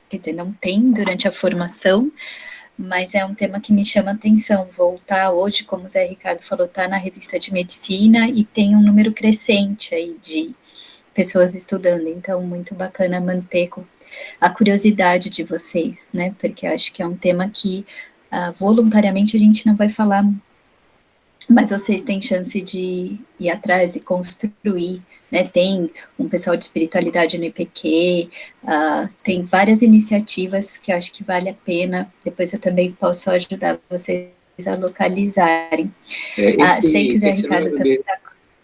quer dizer, não tem durante a formação, mas é um tema que me chama a atenção. Voltar hoje, como o Zé Ricardo falou, está na revista de medicina e tem um número crescente aí de pessoas estudando, então muito bacana manter a curiosidade de vocês, né? Porque acho que é um tema que voluntariamente a gente não vai falar, mas vocês têm chance de ir atrás e construir, né? Tem um pessoal de espiritualidade no IPQ, tem várias iniciativas que eu acho que vale a pena, depois eu também posso ajudar vocês a localizarem. Sei que o Zé Ricardo também está...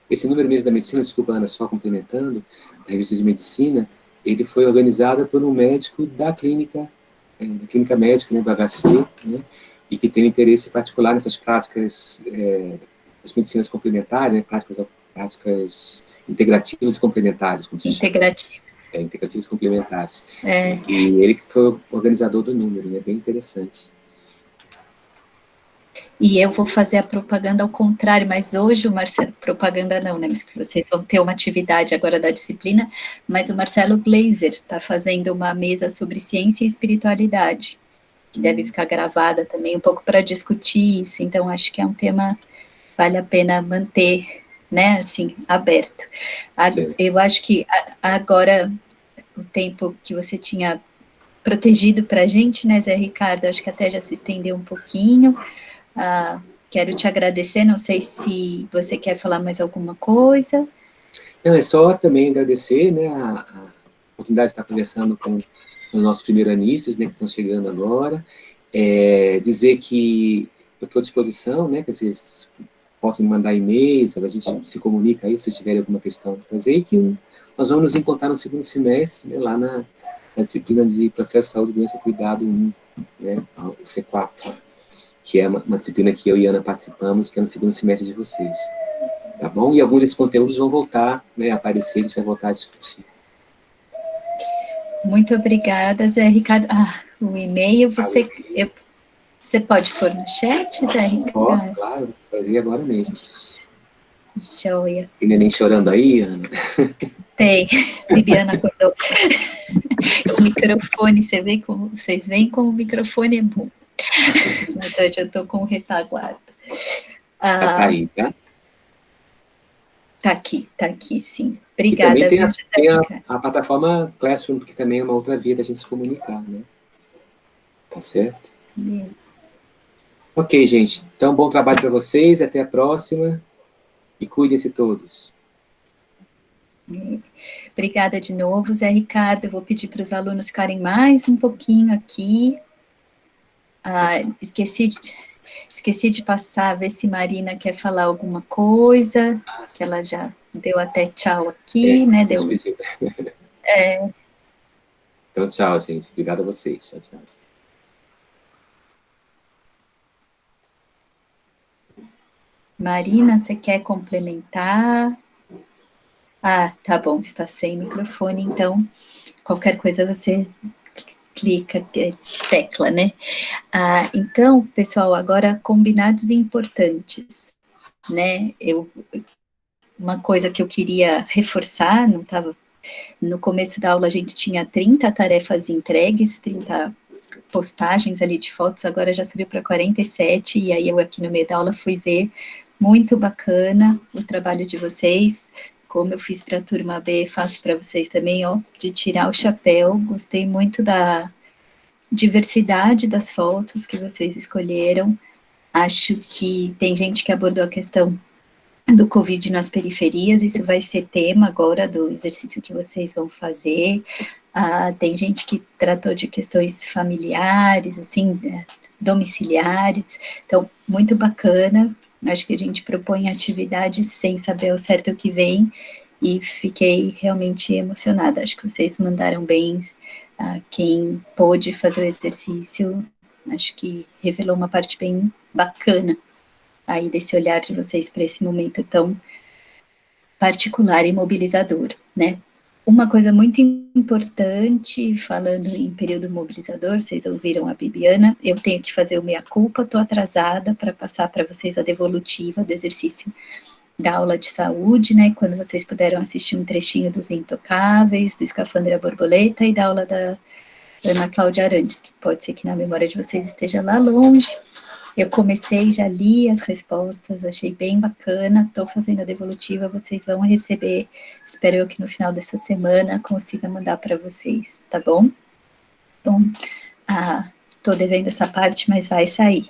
Esse número mesmo da medicina, desculpa, Ana, só complementando, da revista de medicina, ele foi organizado por um médico da clínica médica, né, do HC, né, e que tem um interesse particular nessas práticas das medicinas complementares, né, práticas integrativas e complementares. Como se chama. Integrativas e complementares. E ele que foi o organizador do número, né, bem interessante. E eu vou fazer a propaganda ao contrário, mas hoje o Marcelo, propaganda não, né, mas que vocês vão ter uma atividade agora da disciplina, mas o Marcelo Gleiser está fazendo uma mesa sobre ciência e espiritualidade, que deve ficar gravada também, um pouco para discutir isso, então acho que é um tema que vale a pena manter, né, assim, aberto. Eu acho que agora, o tempo que você tinha protegido para a gente, né, Zé Ricardo, acho que até já se estendeu um pouquinho. Quero te agradecer, não sei se você quer falar mais alguma coisa. Não, é só também agradecer, né, a oportunidade de estar conversando com os nossos primeiranistas, né, que estão chegando agora, dizer que eu estou à disposição, né, que vocês podem mandar e-mails, a gente se comunica aí, se tiverem alguma questão para fazer, e que nós vamos nos encontrar no segundo semestre, né, lá na disciplina de Processo, Saúde, Doença e Cuidado 1, né, o C4, que é uma disciplina que eu e Ana participamos, que é no segundo semestre de vocês. Tá bom? E alguns desses conteúdos vão voltar, né, a aparecer, a gente vai voltar a discutir. Muito obrigada, Zé Ricardo. O e-mail, você pode pôr no chat, Zé Ricardo? Posso, claro, vou fazer agora mesmo. Joia. Tem neném chorando aí, Ana? Tem, Bibiana acordou. O microfone, vocês veem como o microfone é bom. Mas hoje eu estou com retaguarda. Tá aí, tá? Tá aqui, sim. Obrigada. E também tem a plataforma Classroom, que também é uma outra via da gente se comunicar, né? Tá certo? Beleza. Ok, gente. Então, bom trabalho para vocês. Até a próxima. E cuidem-se todos. Obrigada de novo, Zé Ricardo. Eu vou pedir para os alunos ficarem mais um pouquinho aqui. Esqueci de passar, ver se Marina quer falar alguma coisa, que ela já deu até tchau aqui, né? Então, tchau, gente. Obrigado a vocês. Tchau, tchau. Marina, você quer complementar? Tá bom, está sem microfone, então qualquer coisa você clica, tecla, né? Então, pessoal, agora combinados importantes, né? Uma coisa que eu queria reforçar, no começo da aula a gente tinha 30 tarefas entregues, 30 postagens ali de fotos, agora já subiu para 47, e aí eu aqui no meio da aula fui ver, muito bacana o trabalho de vocês, como eu fiz para a turma B, faço para vocês também, de tirar o chapéu, gostei muito da diversidade das fotos que vocês escolheram, acho que tem gente que abordou a questão do Covid nas periferias, isso vai ser tema agora do exercício que vocês vão fazer, tem gente que tratou de questões familiares, assim, domiciliares, então, muito bacana, acho que a gente propõe atividades sem saber ao certo o que vem, e fiquei realmente emocionada, acho que vocês mandaram bem, quem pôde fazer o exercício, acho que revelou uma parte bem bacana, aí desse olhar de vocês para esse momento tão particular e mobilizador, né? Uma coisa muito importante, falando em período mobilizador, vocês ouviram a Bibiana, eu tenho que fazer o meia-culpa, estou atrasada para passar para vocês a devolutiva do exercício da aula de saúde, né, quando vocês puderam assistir um trechinho dos Intocáveis, do Escafandra Borboleta e da aula da Ana Cláudia Arantes, que pode ser que na memória de vocês esteja lá longe. Eu comecei, já li as respostas, achei bem bacana, estou fazendo a devolutiva, vocês vão receber, espero eu que no final dessa semana consiga mandar para vocês, tá bom? Então, estou devendo essa parte, mas vai sair.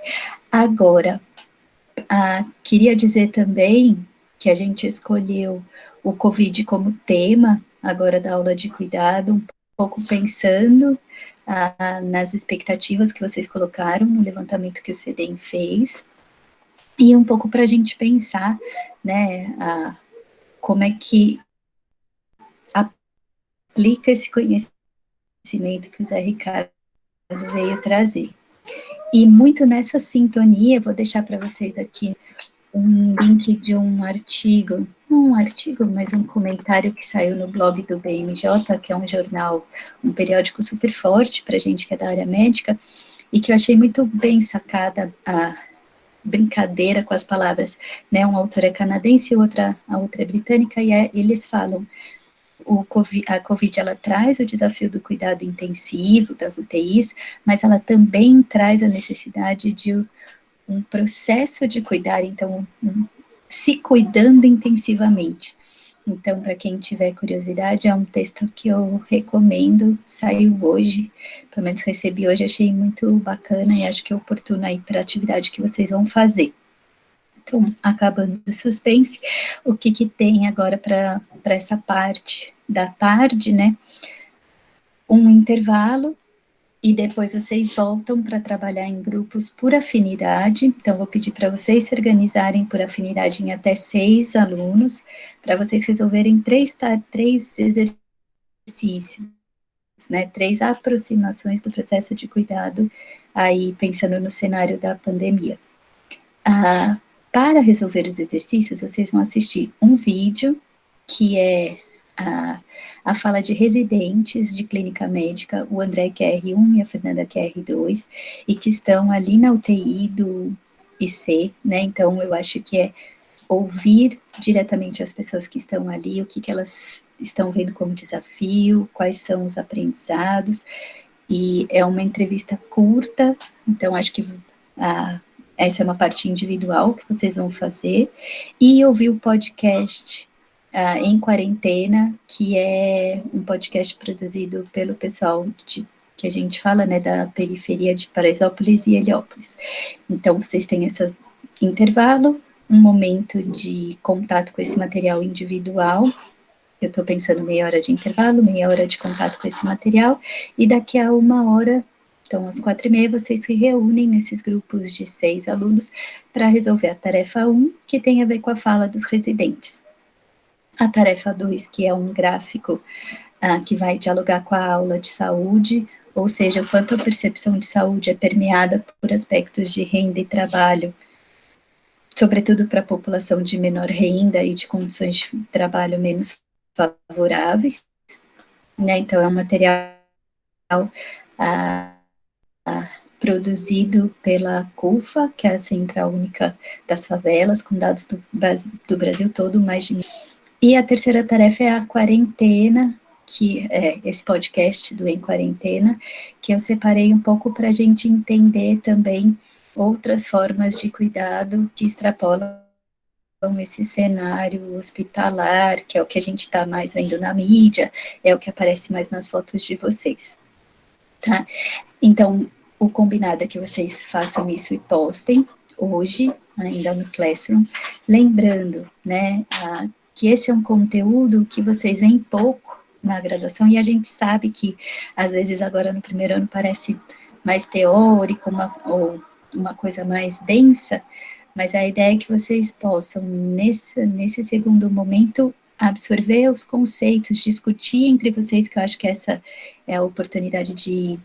Agora, queria dizer também que a gente escolheu o Covid como tema, agora da aula de cuidado, um pouco pensando nas expectativas que vocês colocaram no levantamento que o CEDEM fez, e um pouco para a gente pensar, né, como é que aplica esse conhecimento que o Zé Ricardo veio trazer. E muito nessa sintonia, vou deixar para vocês aqui um link de um artigo, não um artigo, mas um comentário que saiu no blog do BMJ, que é um jornal, um periódico super forte para gente que é da área médica, e que eu achei muito bem sacada a brincadeira com as palavras, né, um autor é canadense, a outra é britânica, e eles falam, a COVID, ela traz o desafio do cuidado intensivo, das UTIs, mas ela também traz a necessidade de um processo de cuidar, então, se cuidando intensivamente. Então, para quem tiver curiosidade, é um texto que eu recomendo, saiu hoje, pelo menos recebi hoje, achei muito bacana e acho que é oportuno aí para a atividade que vocês vão fazer. Então, acabando o suspense, o que tem agora para essa parte da tarde, né? Um intervalo, e depois vocês voltam para trabalhar em grupos por afinidade. Então, vou pedir para vocês se organizarem por afinidade em até 6 alunos, para vocês resolverem 3 exercícios, né? 3 aproximações do processo de cuidado, aí pensando no cenário da pandemia. Para resolver os exercícios, vocês vão assistir um vídeo, que é a fala de residentes de clínica médica, o André QR1 e a Fernanda QR2, e que estão ali na UTI do IC, né? Então, eu acho que é ouvir diretamente as pessoas que estão ali, o que elas estão vendo como desafio, quais são os aprendizados, e é uma entrevista curta, então acho que essa é uma parte individual que vocês vão fazer, e ouvir o podcast Em Quarentena, que é um podcast produzido pelo pessoal que a gente fala, né, da periferia de Paraisópolis e Heliópolis. Então, vocês têm esse intervalo, um momento de contato com esse material individual. Eu estou pensando meia hora de intervalo, meia hora de contato com esse material, e daqui a 1 hora, então às 4h30, vocês se reúnem nesses grupos de 6 alunos para resolver a tarefa 1, que tem a ver com a fala dos residentes. A tarefa 2, que é um gráfico que vai dialogar com a aula de saúde, ou seja, o quanto a percepção de saúde é permeada por aspectos de renda e trabalho, sobretudo para a população de menor renda e de condições de trabalho menos favoráveis, né? Então, é um material produzido pela CUFA, que é a Central Única das Favelas, com dados do Brasil todo, mais de 1.000. E a terceira tarefa é a quarentena, que é esse podcast do Em Quarentena, que eu separei um pouco para a gente entender também outras formas de cuidado que extrapolam esse cenário hospitalar, que é o que a gente está mais vendo na mídia, é o que aparece mais nas fotos de vocês, tá? Então, o combinado é que vocês façam isso e postem hoje, ainda no Classroom, lembrando, né, que esse é um conteúdo que vocês veem pouco na graduação, e a gente sabe que, às vezes, agora no primeiro ano parece mais teórico, ou uma coisa mais densa, mas a ideia é que vocês possam, nesse segundo momento, absorver os conceitos, discutir entre vocês, que eu acho que essa é a oportunidade de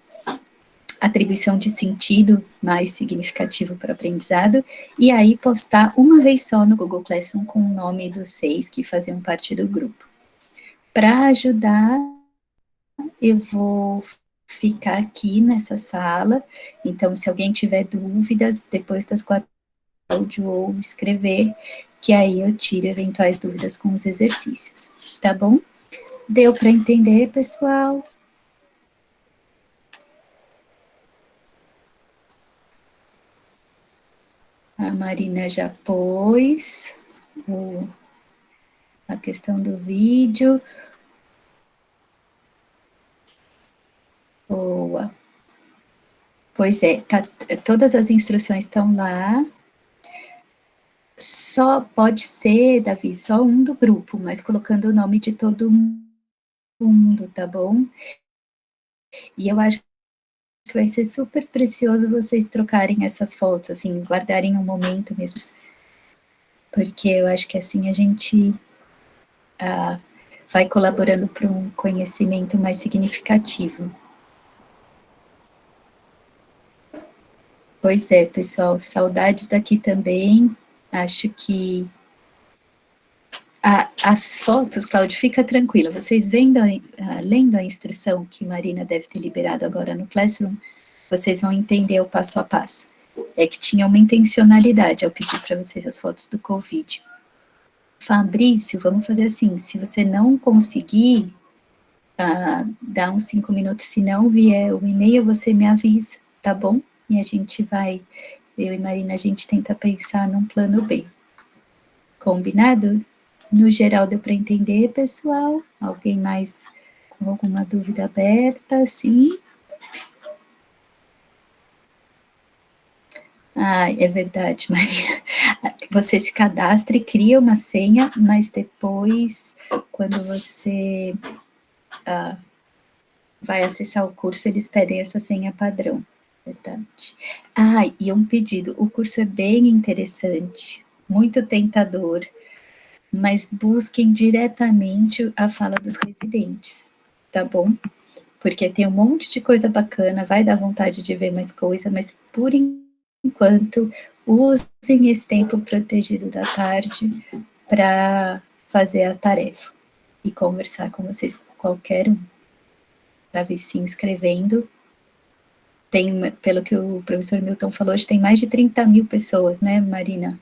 atribuição de sentido mais significativo para o aprendizado, e aí postar uma vez só no Google Classroom com o nome dos 6 que faziam parte do grupo. Para ajudar, eu vou ficar aqui nessa sala, então se alguém tiver dúvidas, depois das 4 áudio ou escrever, que aí eu tiro eventuais dúvidas com os exercícios, tá bom? Deu para entender, pessoal? A Marina já pôs a questão do vídeo. Boa. Pois é, todas as instruções estão lá. Só pode ser, Davi, só um do grupo, mas colocando o nome de todo mundo, tá bom? E eu acho que vai ser super precioso vocês trocarem essas fotos, assim, guardarem um momento mesmo, porque eu acho que assim a gente vai colaborando para um conhecimento mais significativo. Pois é, pessoal, saudades daqui também. Acho que as fotos, Cláudio, fica tranquila, vocês lendo a instrução que Marina deve ter liberado agora no Classroom, vocês vão entender o passo a passo. É que tinha uma intencionalidade ao pedir para vocês as fotos do Covid. Fabrício, vamos fazer assim, se você não conseguir, dá uns 5 minutos, se não vier o e-mail, você me avisa, tá bom? E a gente vai, eu e Marina, a gente tenta pensar num plano B. Combinado? No geral, deu para entender, pessoal? Alguém mais com alguma dúvida aberta? Sim? Ah, é verdade, Marina. Você se cadastra e cria uma senha, mas depois, quando você vai acessar o curso, eles pedem essa senha padrão. Verdade. Ah, e um pedido. O curso é bem interessante, muito tentador, mas busquem diretamente a fala dos residentes, tá bom? Porque tem um monte de coisa bacana, vai dar vontade de ver mais coisa, mas por enquanto, usem esse tempo protegido da tarde para fazer a tarefa e conversar com vocês, qualquer um, para ver se inscrevendo. Tem, pelo que o professor Milton falou, hoje tem mais de 30 mil pessoas, né, Marina?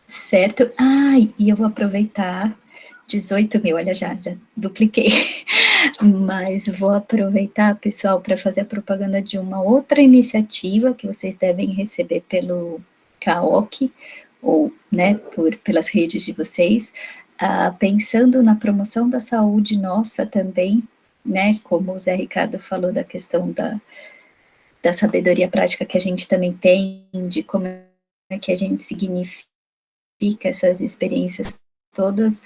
Certo. Ah, e eu vou aproveitar, 18 mil, olha, já dupliquei. Mas vou aproveitar, pessoal, para fazer a propaganda de uma outra iniciativa que vocês devem receber pelo CAOC, ou, né, pelas redes de vocês, pensando na promoção da saúde nossa também, né, como o Zé Ricardo falou da questão da sabedoria prática que a gente também tem, de como é que a gente significa essas experiências todas.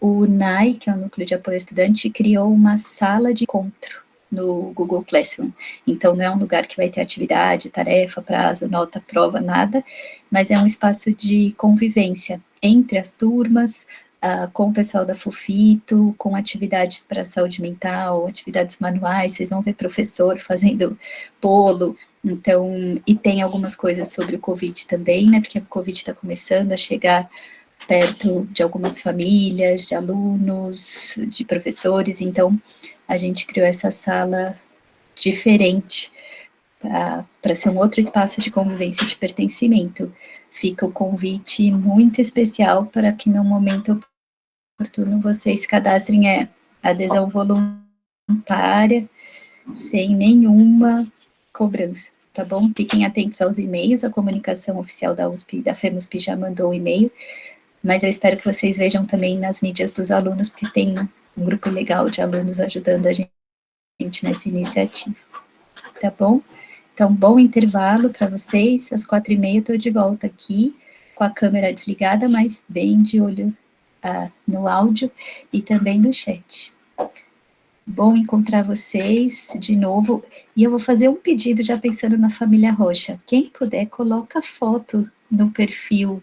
O NAI, que é o Núcleo de Apoio ao Estudante, criou uma sala de encontro no Google Classroom. Então, não é um lugar que vai ter atividade, tarefa, prazo, nota, prova, nada, mas é um espaço de convivência entre as turmas, com o pessoal da FUFITO, com atividades para saúde mental, atividades manuais, vocês vão ver professor fazendo bolo, então, e tem algumas coisas sobre o Covid também, né, porque o Covid está começando a chegar perto de algumas famílias, de alunos, de professores, então a gente criou essa sala diferente para ser um outro espaço de convivência e de pertencimento. Fica o convite muito especial para que no momento oportuno vocês se cadastrem, adesão voluntária, sem nenhuma cobrança, tá bom? Fiquem atentos aos e-mails, a comunicação oficial da USP, da FEMUSP já mandou o e-mail, mas eu espero que vocês vejam também nas mídias dos alunos, porque tem um grupo legal de alunos ajudando a gente nessa iniciativa, tá bom? Então, bom intervalo para vocês, às 4h30 eu estou de volta aqui, com a câmera desligada, mas bem de olho no áudio e também no chat. Bom encontrar vocês de novo, e eu vou fazer um pedido já pensando na família Rocha. Quem puder, coloca foto no perfil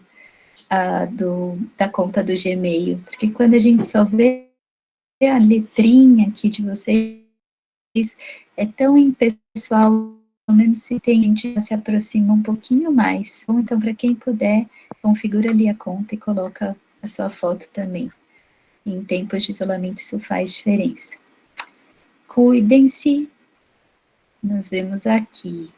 da conta do Gmail, porque quando a gente só vê a letrinha aqui de vocês, é tão impessoal, pelo menos se tem gente que se aproxima um pouquinho mais. Bom, então, para quem puder, configura ali a conta e coloca a sua foto também. Em tempos de isolamento, isso faz diferença. Cuidem-se, nos vemos aqui.